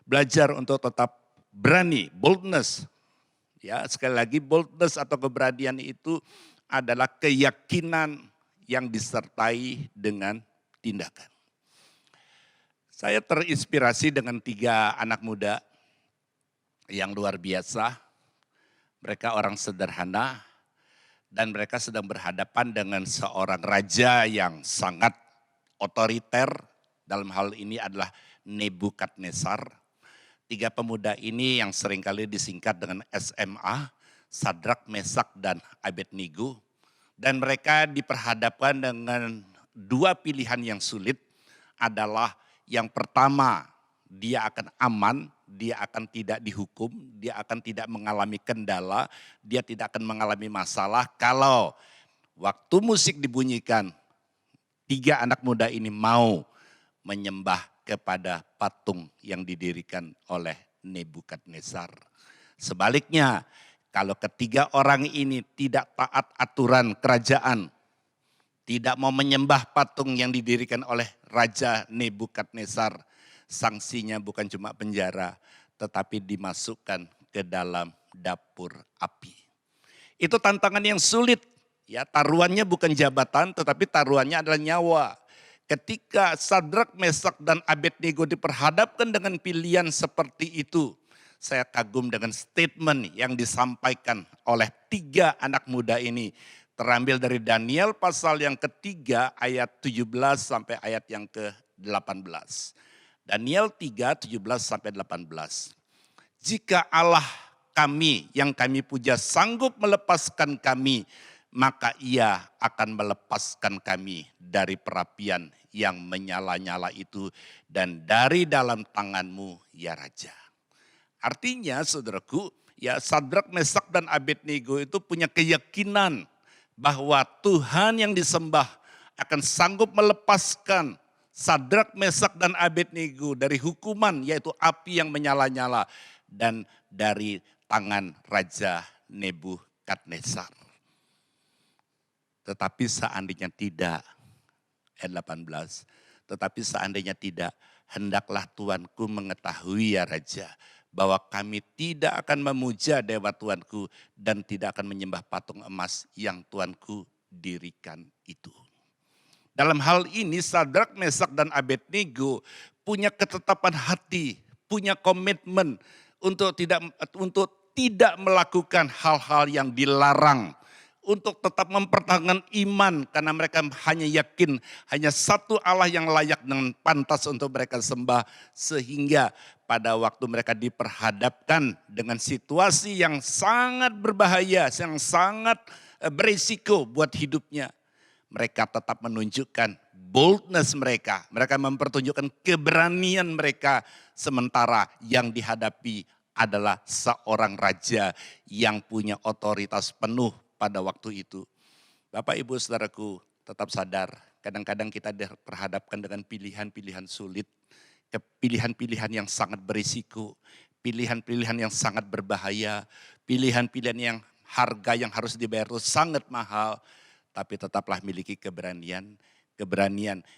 belajar untuk tetap berani, boldness. Ya sekali lagi boldness atau keberanian itu adalah keyakinan yang disertai dengan tindakan. Saya terinspirasi dengan 3 anak muda yang luar biasa. Mereka orang sederhana dan mereka sedang berhadapan dengan seorang raja yang sangat otoriter. Dalam hal ini adalah Nebukadnezar. 3 pemuda ini yang seringkali disingkat dengan SMA, Sadrak, Mesak, dan Abednego. Dan mereka diperhadapkan dengan 2 pilihan yang sulit adalah yang pertama, dia akan aman, dia akan tidak dihukum, dia akan tidak mengalami kendala, dia tidak akan mengalami masalah kalau waktu musik dibunyikan, 3 anak muda ini mau menyembah kepada patung yang didirikan oleh Nebukadnezar. Sebaliknya, kalau ketiga orang ini tidak taat aturan kerajaan, tidak mau menyembah patung yang didirikan oleh Raja Nebukadnezar, sanksinya bukan cuma penjara, tetapi dimasukkan ke dalam dapur api. Itu tantangan yang sulit. Ya, taruhannya bukan jabatan, tetapi taruhannya adalah nyawa. Ketika Sadrak, Mesak, dan Abednego diperhadapkan dengan pilihan seperti itu, saya kagum dengan statement yang disampaikan oleh 3 anak muda ini. Terambil dari Daniel pasal yang ketiga ayat 17 sampai ayat yang ke-18. Daniel 3, 17 sampai 18. Jika Allah kami yang kami puja sanggup melepaskan kami, maka ia akan melepaskan kami dari perapian yang menyala-nyala itu dan dari dalam tanganmu ya Raja. Artinya saudaraku, ya Sadrak, Mesak, dan Abednego itu punya keyakinan bahwa Tuhan yang disembah akan sanggup melepaskan Sadrak, Mesak, dan Abednego dari hukuman yaitu api yang menyala-nyala dan dari tangan Raja Nebukadnezar. Tetapi seandainya tidak, ayat 18, tetapi seandainya tidak, hendaklah Tuanku mengetahui ya Raja, bahwa kami tidak akan memuja dewa Tuanku dan tidak akan menyembah patung emas yang Tuanku dirikan itu. Dalam hal ini Sadrak, Mesak, dan Abednego punya ketetapan hati, punya komitmen untuk tidak melakukan hal-hal yang dilarang, untuk tetap mempertahankan iman karena mereka hanya yakin hanya satu Allah yang layak dan pantas untuk mereka sembah, sehingga pada waktu mereka diperhadapkan dengan situasi yang sangat berbahaya, yang sangat berisiko buat hidupnya, mereka tetap menunjukkan boldness mereka. Mereka mempertunjukkan keberanian mereka, sementara yang dihadapi adalah seorang raja yang punya otoritas penuh pada waktu itu. Bapak, Ibu, Saudaraku, tetap sadar kadang-kadang kita diperhadapkan dengan pilihan-pilihan sulit, pilihan-pilihan yang sangat berisiko, pilihan-pilihan yang sangat berbahaya, pilihan-pilihan yang harga yang harus dibayar itu sangat mahal, tapi tetaplah miliki keberanian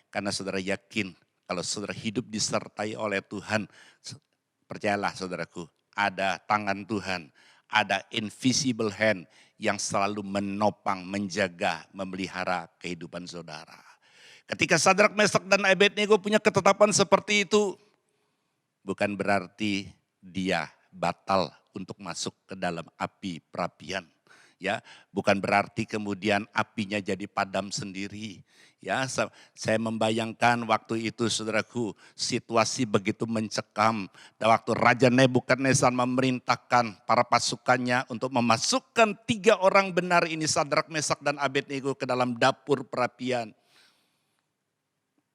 karena saudara yakin kalau saudara hidup disertai oleh Tuhan, percayalah saudaraku, ada tangan Tuhan, ada invisible hand yang selalu menopang, menjaga, memelihara kehidupan saudara. Ketika Sadrak, Mesak, dan Abednego punya ketetapan seperti itu, bukan berarti dia batal untuk masuk ke dalam api perapian. Ya, bukan berarti kemudian apinya jadi padam sendiri. Ya, saya membayangkan waktu itu saudaraku, situasi begitu mencekam. Dan waktu Raja Nebukadnezar memerintahkan para pasukannya untuk memasukkan 3 orang benar ini, Sadrak, Mesak, dan Abednego, ke dalam dapur perapian.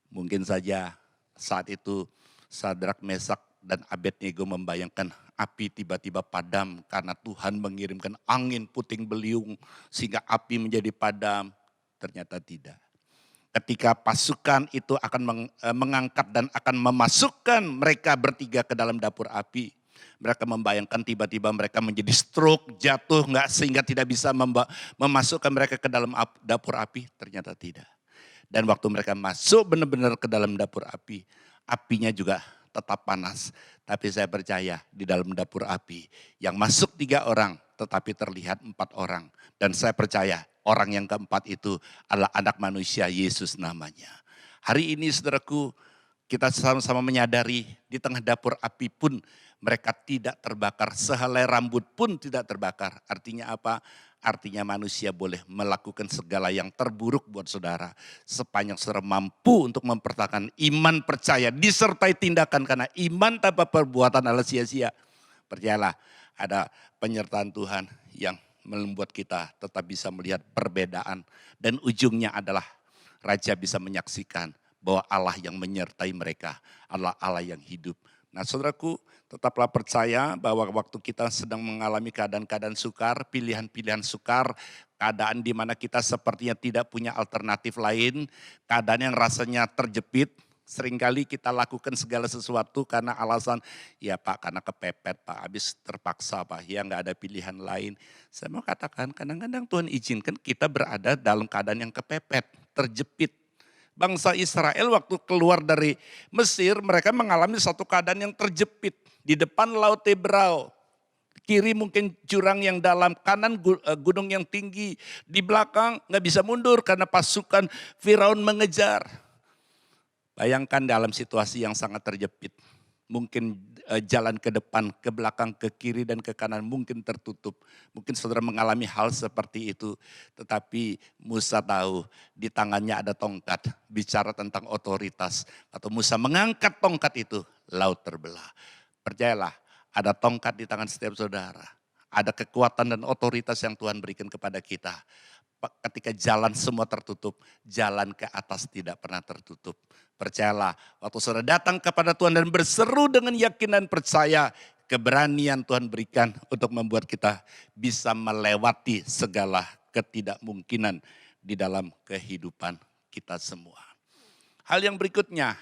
Mungkin saja saat itu Sadrak, Mesak, dan Abednego membayangkan api tiba-tiba padam karena Tuhan mengirimkan angin puting beliung sehingga api menjadi padam. Ternyata tidak. Ketika pasukan itu akan mengangkat dan akan memasukkan mereka bertiga ke dalam dapur api, Mereka membayangkan tiba-tiba mereka menjadi stroke, jatuh, sehingga tidak bisa memasukkan mereka ke dalam dapur api. Ternyata tidak. Dan waktu mereka masuk benar-benar ke dalam dapur api, apinya juga tetap panas. Tapi saya percaya di dalam dapur api yang masuk 3 orang, tetapi terlihat 4 orang. Dan saya percaya orang yang keempat itu adalah anak manusia, Yesus namanya. Hari ini saudaraku, kita sama-sama menyadari di tengah dapur api pun mereka tidak terbakar. Sehelai rambut pun tidak terbakar. Artinya apa? Artinya manusia boleh melakukan segala yang terburuk buat saudara. Sepanjang saudara mampu untuk mempertahankan iman percaya disertai tindakan. Karena iman tanpa perbuatan adalah sia-sia. Percayalah ada penyertaan Tuhan yang membuat kita tetap bisa melihat perbedaan. Dan ujungnya adalah Raja bisa menyaksikan bahwa Allah yang menyertai mereka adalah Allah yang hidup. Nah saudaraku, tetaplah percaya bahwa waktu kita sedang mengalami keadaan-keadaan sukar, pilihan-pilihan sukar, keadaan di mana kita sepertinya tidak punya alternatif lain, keadaan yang rasanya terjepit, seringkali kita lakukan segala sesuatu karena alasan, ya Pak karena kepepet Pak, habis terpaksa Pak, ya nggak ada pilihan lain. Saya mau katakan kadang-kadang Tuhan izinkan kita berada dalam keadaan yang kepepet, terjepit. Bangsa Israel waktu keluar dari Mesir, mereka mengalami satu keadaan yang terjepit. Di depan Laut Tebrau, kiri mungkin jurang yang dalam, kanan gunung yang tinggi. Di belakang nggak bisa mundur karena pasukan Firaun mengejar. Bayangkan dalam situasi yang sangat terjepit. Mungkin jalan ke depan, ke belakang, ke kiri dan ke kanan mungkin tertutup. Mungkin saudara mengalami hal seperti itu. Tetapi Musa tahu di tangannya ada tongkat. Bicara tentang otoritas. Atau Musa mengangkat tongkat itu, laut terbelah. Percayalah, ada tongkat di tangan setiap saudara. Ada kekuatan dan otoritas yang Tuhan berikan kepada kita. Ketika jalan semua tertutup, jalan ke atas tidak pernah tertutup. Percayalah, waktu saudara datang kepada Tuhan dan berseru dengan yakin dan percaya, keberanian Tuhan berikan untuk membuat kita bisa melewati segala ketidakmungkinan di dalam kehidupan kita semua. Hal yang berikutnya,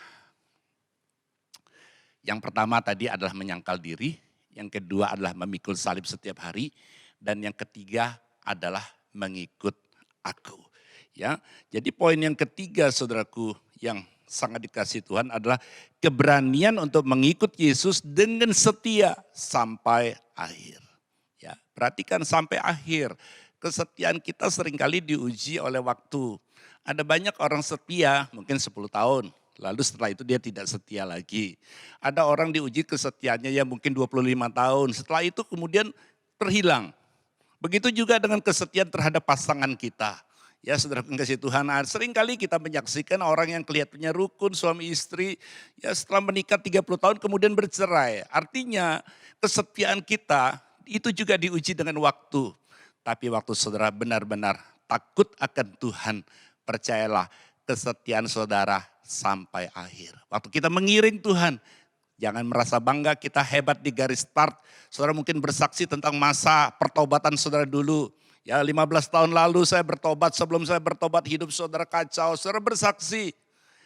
yang pertama tadi adalah menyangkal diri, yang kedua adalah memikul salib setiap hari, dan yang ketiga adalah mengikut aku. Ya, jadi poin yang ketiga saudaraku yang sangat dikasih Tuhan adalah keberanian untuk mengikut Yesus dengan setia sampai akhir. Ya, perhatikan sampai akhir. Kesetiaan kita seringkali diuji oleh waktu. Ada banyak orang setia, mungkin 10 tahun. Lalu setelah itu dia tidak setia lagi. Ada orang diuji kesetiaannya ya mungkin 25 tahun. Setelah itu kemudian terhilang. Begitu juga dengan kesetiaan terhadap pasangan kita. Ya saudara kasih Tuhan, seringkali kita menyaksikan orang yang kelihatannya rukun suami istri, ya setelah menikah 30 tahun kemudian bercerai. Artinya kesetiaan kita itu juga diuji dengan waktu. Tapi waktu saudara benar-benar takut akan Tuhan, percayalah kesetiaan saudara sampai akhir. Waktu kita mengiring Tuhan, jangan merasa bangga kita hebat di garis start. Saudara mungkin bersaksi tentang masa pertobatan saudara dulu. Ya 15 tahun lalu saya bertobat, sebelum saya bertobat hidup saudara kacau, saudara bersaksi.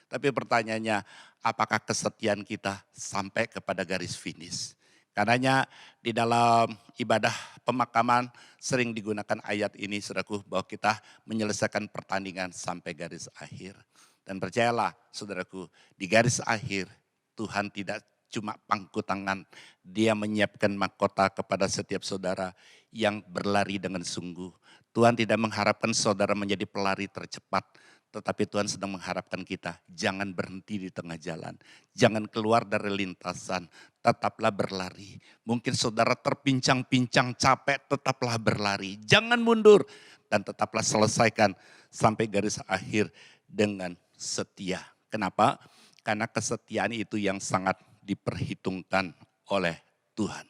Tapi pertanyaannya, apakah kesetiaan kita sampai kepada garis finish? Karenanya di dalam ibadah pemakaman sering digunakan ayat ini saudaraku, bahwa kita menyelesaikan pertandingan sampai garis akhir. Dan percayalah saudaraku, di garis akhir Tuhan tidak cuma pangku tangan, dia menyiapkan mahkota kepada setiap saudara yang berlari dengan sungguh. Tuhan tidak mengharapkan saudara menjadi pelari tercepat, tetapi Tuhan sedang mengharapkan kita jangan berhenti di tengah jalan. Jangan keluar dari lintasan, tetaplah berlari. Mungkin saudara terpincang-pincang capek, tetaplah berlari. Jangan mundur dan tetaplah selesaikan sampai garis akhir dengan setia. Kenapa? Karena kesetiaan itu yang sangat diperhitungkan oleh Tuhan.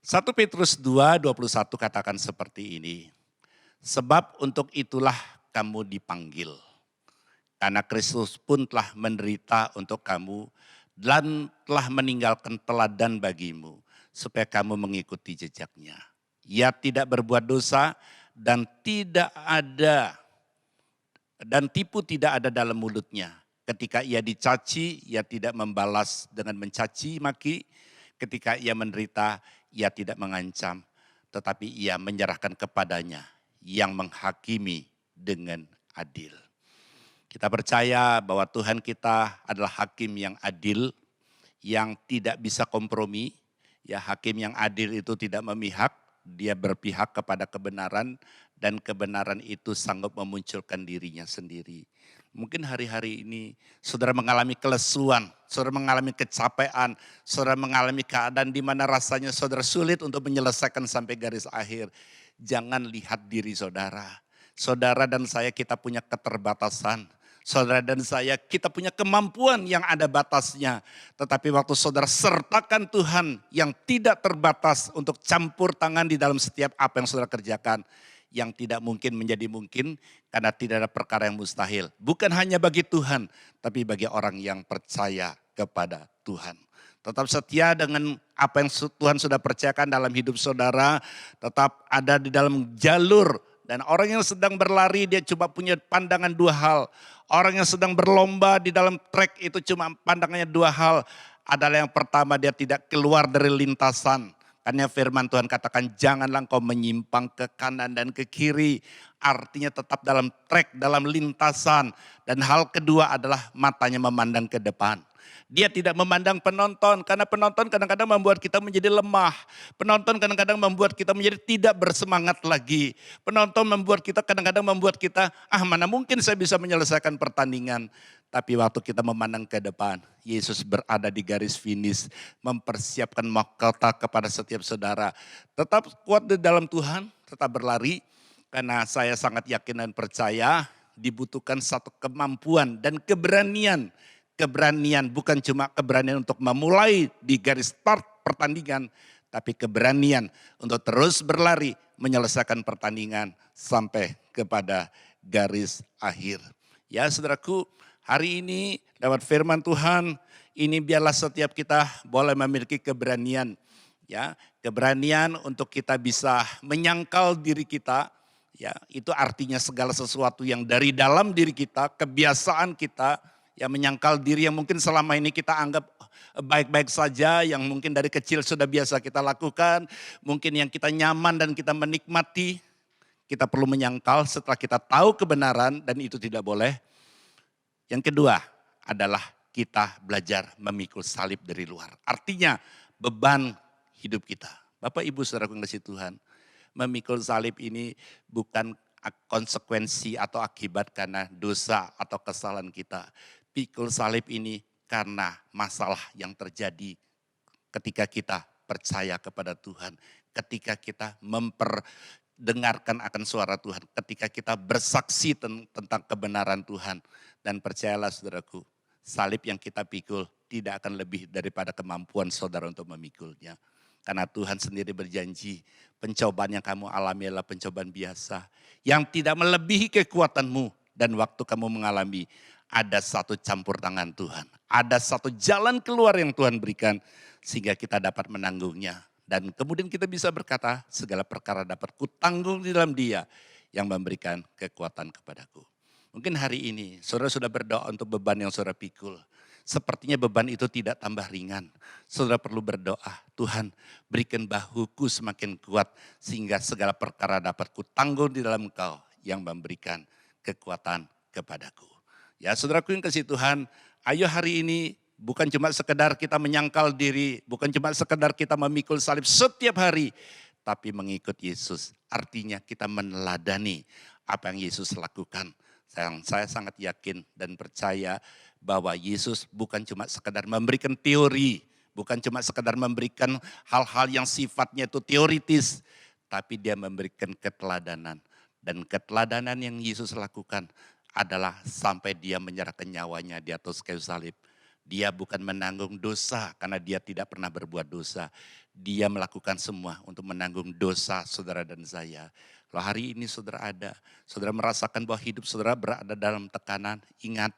1 Petrus 2:21 katakan seperti ini. Sebab untuk itulah kamu dipanggil. Karena Kristus pun telah menderita untuk kamu dan telah meninggalkan teladan bagimu supaya kamu mengikuti jejaknya. Ia tidak berbuat dosa dan tipu tidak ada dalam mulutnya. Ketika ia dicaci, ia tidak membalas dengan mencaci maki. Ketika ia menderita, ia tidak mengancam, tetapi ia menyerahkan kepadanya yang menghakimi dengan adil. Kita percaya bahwa Tuhan kita adalah hakim yang adil, yang tidak bisa kompromi. Ya, hakim yang adil itu tidak memihak, dia berpihak kepada kebenaran, dan kebenaran itu sanggup memunculkan dirinya sendiri. Mungkin hari-hari ini saudara mengalami kelesuan, saudara mengalami kecapean, saudara mengalami keadaan di mana rasanya saudara sulit untuk menyelesaikan sampai garis akhir. Jangan lihat diri saudara. Saudara dan saya kita punya keterbatasan. Saudara dan saya kita punya kemampuan yang ada batasnya. Tetapi waktu saudara sertakan Tuhan yang tidak terbatas untuk campur tangan di dalam setiap apa yang saudara kerjakan. Yang tidak mungkin menjadi mungkin karena tidak ada perkara yang mustahil. Bukan hanya bagi Tuhan, tapi bagi orang yang percaya kepada Tuhan. Tetap setia dengan apa yang Tuhan sudah percayakan dalam hidup saudara. Tetap ada di dalam jalur. Dan orang yang sedang berlari dia cuma punya pandangan dua hal. Orang yang sedang berlomba di dalam trek itu cuma pandangannya dua hal. Adalah yang pertama dia tidak keluar dari lintasan. Karena firman Tuhan katakan janganlah engkau menyimpang ke kanan dan ke kiri. Artinya tetap dalam trek, dalam lintasan. Dan hal kedua adalah matanya memandang ke depan. Dia tidak memandang penonton karena penonton kadang-kadang membuat kita menjadi lemah. Penonton kadang-kadang membuat kita menjadi tidak bersemangat lagi. Penonton membuat kita kadang-kadang membuat kita, mana mungkin saya bisa menyelesaikan pertandingan. Tapi waktu kita memandang ke depan, Yesus berada di garis finish, mempersiapkan mahkota kepada setiap saudara. Tetap kuat di dalam Tuhan, tetap berlari. Karena saya sangat yakin dan percaya dibutuhkan satu kemampuan dan keberanian. Keberanian bukan cuma keberanian untuk memulai di garis start pertandingan. Tapi keberanian untuk terus berlari menyelesaikan pertandingan sampai kepada garis akhir. Ya saudaraku, hari ini lewat firman Tuhan ini biarlah setiap kita boleh memiliki keberanian. Ya, keberanian untuk kita bisa menyangkal diri kita. Ya, itu artinya segala sesuatu yang dari dalam diri kita, kebiasaan kita, yang menyangkal diri yang mungkin selama ini kita anggap baik-baik saja, yang mungkin dari kecil sudah biasa kita lakukan, mungkin yang kita nyaman dan kita menikmati, kita perlu menyangkal setelah kita tahu kebenaran dan itu tidak boleh. Yang kedua adalah kita belajar memikul salib dari luar. Artinya beban hidup kita. Bapak Ibu Saudara yang kasih Tuhan, memikul salib ini bukan konsekuensi atau akibat karena dosa atau kesalahan kita. Pikul salib ini karena masalah yang terjadi ketika kita percaya kepada Tuhan. Ketika kita memperdengarkan akan suara Tuhan. Ketika kita bersaksi tentang kebenaran Tuhan. Dan percayalah saudaraku, salib yang kita pikul tidak akan lebih daripada kemampuan saudara untuk memikulnya. Karena Tuhan sendiri berjanji pencobaan yang kamu alami adalah pencobaan biasa. Yang tidak melebihi kekuatanmu dan waktu kamu mengalami. Ada satu campur tangan Tuhan. Ada satu jalan keluar yang Tuhan berikan sehingga kita dapat menanggungnya. Dan kemudian kita bisa berkata segala perkara dapat kutanggung di dalam Dia yang memberikan kekuatan kepadaku. Mungkin hari ini saudara sudah berdoa untuk beban yang saudara pikul. Sepertinya beban itu tidak tambah ringan. Saudara perlu berdoa, Tuhan berikan bahuku semakin kuat sehingga segala perkara dapat kutanggung di dalam Engkau yang memberikan kekuatan kepadaku. Ya saudaraku yang kasih Tuhan, ayo hari ini bukan cuma sekedar kita menyangkal diri, bukan cuma sekedar kita memikul salib setiap hari, tapi mengikut Yesus. Artinya kita meneladani apa yang Yesus lakukan. Saya sangat yakin dan percaya bahwa Yesus bukan cuma sekedar memberikan teori, bukan cuma sekedar memberikan hal-hal yang sifatnya itu teoritis, tapi Dia memberikan keteladanan. Dan keteladanan yang Yesus lakukan adalah sampai Dia menyerahkan nyawanya di atas kayu salib. Dia bukan menanggung dosa karena Dia tidak pernah berbuat dosa. Dia melakukan semua untuk menanggung dosa saudara dan saya. Kalau hari ini saudara saudara merasakan bahwa hidup saudara berada dalam tekanan, ingat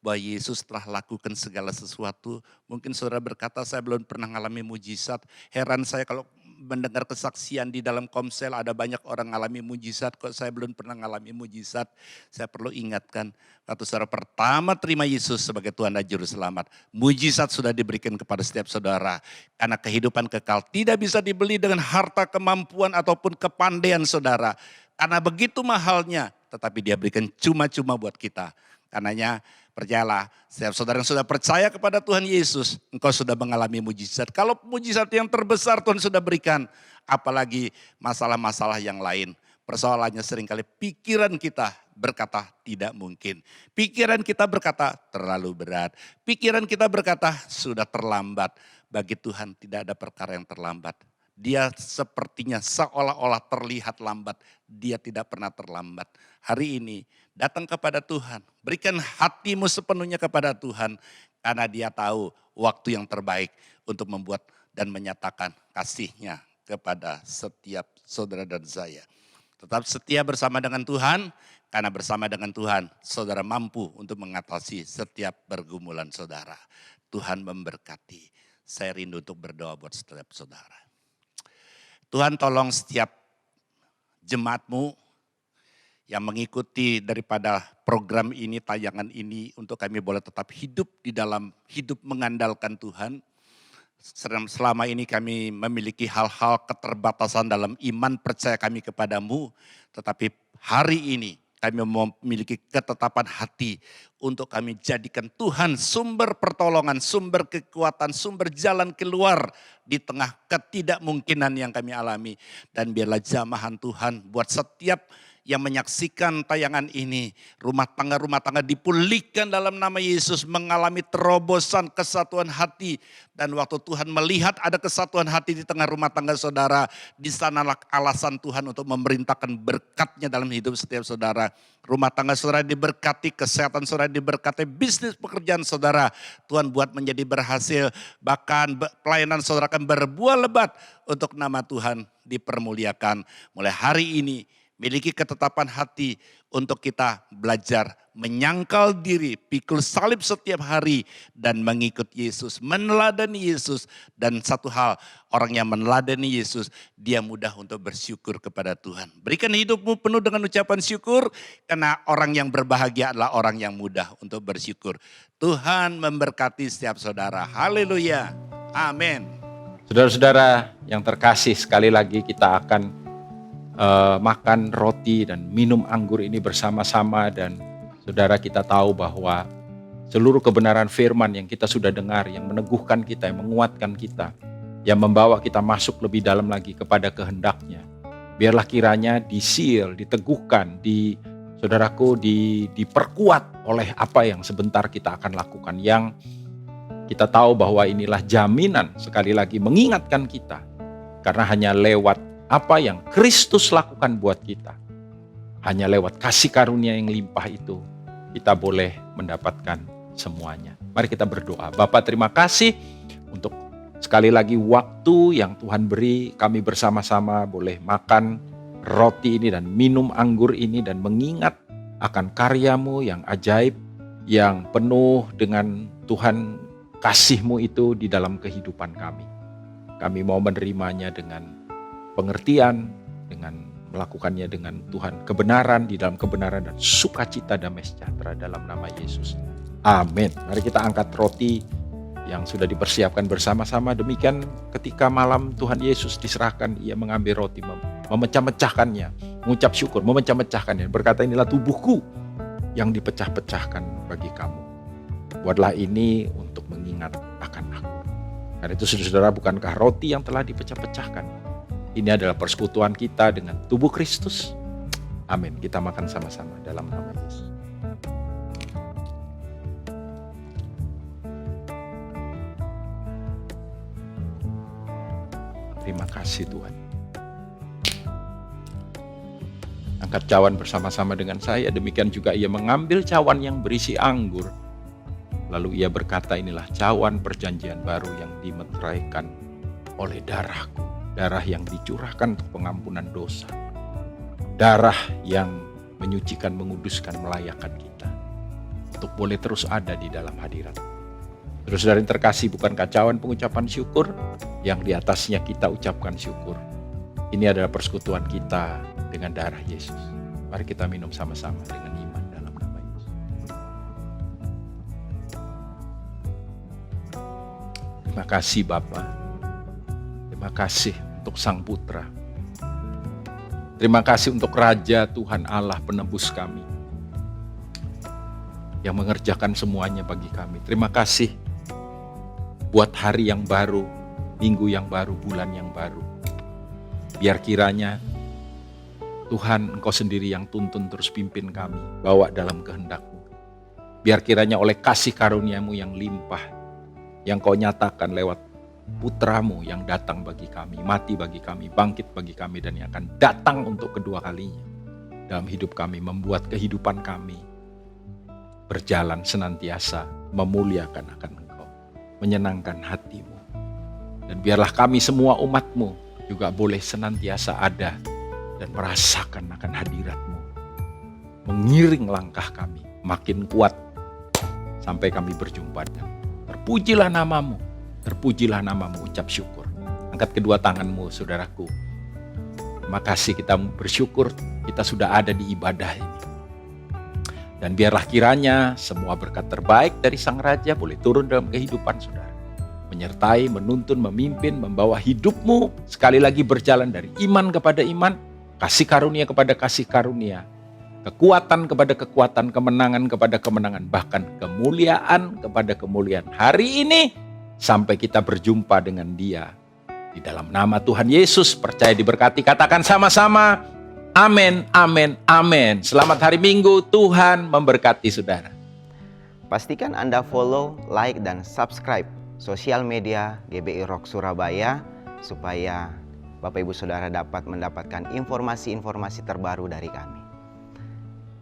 bahwa Yesus telah lakukan segala sesuatu. Mungkin saudara berkata, saya belum pernah mengalami mujizat. Heran saya kalau mendengar kesaksian di dalam komsel, ada banyak orang mengalami mujizat, kok saya belum pernah mengalami mujizat. Saya perlu ingatkan, waktu saudara pertama terima Yesus sebagai Tuhan dan Juru Selamat, mujizat sudah diberikan kepada setiap saudara. Karena kehidupan kekal tidak bisa dibeli dengan harta, kemampuan, ataupun kepandaian saudara. Karena begitu mahalnya, tetapi dia berikan cuma-cuma buat kita. Karenanya percayalah, setiap saudara yang sudah percaya kepada Tuhan Yesus, engkau sudah mengalami mujizat. Kalau mujizat yang terbesar Tuhan sudah berikan, apalagi masalah-masalah yang lain. Persoalannya seringkali pikiran kita berkata tidak mungkin. Pikiran kita berkata terlalu berat. Pikiran kita berkata sudah terlambat. Bagi Tuhan tidak ada perkara yang terlambat. Dia sepertinya seolah-olah terlihat lambat. Dia tidak pernah terlambat. Hari ini datang kepada Tuhan. Berikan hatimu sepenuhnya kepada Tuhan. Karena dia tahu waktu yang terbaik untuk membuat dan menyatakan kasih-Nya kepada setiap saudara dan saya. Tetap setia bersama dengan Tuhan. Karena bersama dengan Tuhan saudara mampu untuk mengatasi setiap pergumulan saudara. Tuhan memberkati. Saya rindu untuk berdoa buat setiap saudara. Tuhan tolong setiap jemaat-Mu yang mengikuti daripada program ini, tayangan ini, untuk kami boleh tetap hidup di dalam hidup mengandalkan Tuhan. Selama ini kami memiliki hal-hal keterbatasan dalam iman percaya kami kepadamu, tetapi hari ini kami memiliki ketetapan hati untuk kami jadikan Tuhan sumber pertolongan, sumber kekuatan, sumber jalan keluar di tengah ketidakmungkinan yang kami alami. Dan biarlah jamahan Tuhan buat setiap yang menyaksikan tayangan ini, rumah tangga dipulihkan dalam nama Yesus, mengalami terobosan kesatuan hati. Dan waktu Tuhan melihat ada kesatuan hati di tengah rumah tangga saudara, di sanalah alasan Tuhan untuk memerintahkan berkat-Nya dalam hidup setiap saudara. Rumah tangga saudara diberkati, kesehatan saudara diberkati, bisnis pekerjaan saudara Tuhan buat menjadi berhasil. Bahkan pelayanan saudara akan berbuah lebat untuk nama Tuhan dipermuliakan. Mulai hari ini miliki ketetapan hati untuk kita belajar menyangkal diri, pikul salib setiap hari dan mengikut Yesus, meneladani Yesus. Dan satu hal, orang yang meneladani Yesus, dia mudah untuk bersyukur kepada Tuhan. Berikan hidupmu penuh dengan ucapan syukur, karena orang yang berbahagia adalah orang yang mudah untuk bersyukur. Tuhan memberkati setiap saudara. Haleluya. Amin. Saudara-saudara yang terkasih, sekali lagi kita akan makan roti dan minum anggur ini bersama-sama. Dan saudara, kita tahu bahwa seluruh kebenaran firman yang kita sudah dengar, yang meneguhkan kita, yang menguatkan kita, yang membawa kita masuk lebih dalam lagi kepada kehendak-Nya, biarlah kiranya di-seal, diteguhkan, saudaraku, diperkuat oleh apa yang sebentar kita akan lakukan. Yang kita tahu bahwa inilah jaminan, sekali lagi mengingatkan kita, karena hanya lewat apa yang Kristus lakukan buat kita, hanya lewat kasih karunia yang limpah itu, kita boleh mendapatkan semuanya. Mari kita berdoa. Bapa, terima kasih untuk sekali lagi waktu yang Tuhan beri, kami bersama-sama boleh makan roti ini dan minum anggur ini dan mengingat akan karya-Mu yang ajaib, yang penuh dengan Tuhan kasih-Mu itu di dalam kehidupan kami. Kami mau menerimanya dengan pengertian, dengan melakukannya dengan Tuhan, kebenaran, di dalam kebenaran dan sukacita damai sejahtera dalam nama Yesus. Amin. Mari kita angkat roti yang sudah dipersiapkan bersama-sama. Demikian ketika malam Tuhan Yesus diserahkan, Ia mengambil roti, memecah-mecahkannya, mengucap syukur, memecah-mecahkannya, berkata, inilah tubuhku yang dipecah-pecahkan bagi kamu. Buatlah ini untuk mengingat akan aku. Karena itu saudara, bukankah roti yang telah dipecah-pecahkan ini adalah persekutuan kita dengan tubuh Kristus? Amin. Kita makan sama-sama dalam nama Yesus. Terima kasih Tuhan. Angkat cawan bersama-sama dengan saya. Demikian juga Ia mengambil cawan yang berisi anggur. Lalu Ia berkata, inilah cawan perjanjian baru yang dimeteraikan oleh darahku. Darah yang dicurahkan untuk pengampunan dosa. Darah yang menyucikan, menguduskan, melayakkan kita. Untuk boleh terus ada di dalam hadirat. Saudara-saudara yang terkasih, bukan kacauan pengucapan syukur, yang di atasnya kita ucapkan syukur. Ini adalah persekutuan kita dengan darah Yesus. Mari kita minum sama-sama dengan iman dalam nama Yesus. Terima kasih Bapa. Terima kasih untuk Sang Putra. Terima kasih untuk Raja Tuhan Allah penebus kami, yang mengerjakan semuanya bagi kami. Terima kasih buat hari yang baru, minggu yang baru, bulan yang baru. Biar kiranya Tuhan, Engkau sendiri yang tuntun terus pimpin kami, bawa dalam kehendak-Mu. Biar kiranya oleh kasih karunia-Mu yang limpah, yang Kau nyatakan lewat Putra-Mu yang datang bagi kami, mati bagi kami, bangkit bagi kami, dan yang akan datang untuk kedua kalinya dalam hidup kami, membuat kehidupan kami berjalan senantiasa memuliakan akan Engkau, menyenangkan hati-Mu. Dan biarlah kami semua umat-Mu juga boleh senantiasa ada dan merasakan akan hadirat-Mu, mengiring langkah kami makin kuat sampai kami berjumpa. Dan terpujilah nama-Mu, terpujilah nama-Mu, ucap syukur. Angkat kedua tanganmu saudaraku. Terima kasih, kita bersyukur kita sudah ada di ibadah ini. Dan biarlah kiranya semua berkat terbaik dari Sang Raja boleh turun dalam kehidupan saudara. Menyertai, menuntun, memimpin, membawa hidupmu sekali lagi berjalan dari iman kepada iman, kasih karunia kepada kasih karunia, kekuatan kepada kekuatan, kemenangan kepada kemenangan, bahkan kemuliaan kepada kemuliaan hari ini sampai kita berjumpa dengan Dia. Di dalam nama Tuhan Yesus percaya diberkati, katakan sama-sama. Amin, amin, amin. Selamat hari Minggu, Tuhan memberkati saudara. Pastikan Anda follow, like, dan subscribe sosial media GBI Rock Surabaya supaya Bapak Ibu Saudara dapat mendapatkan informasi-informasi terbaru dari kami.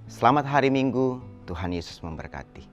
Selamat hari Minggu, Tuhan Yesus memberkati.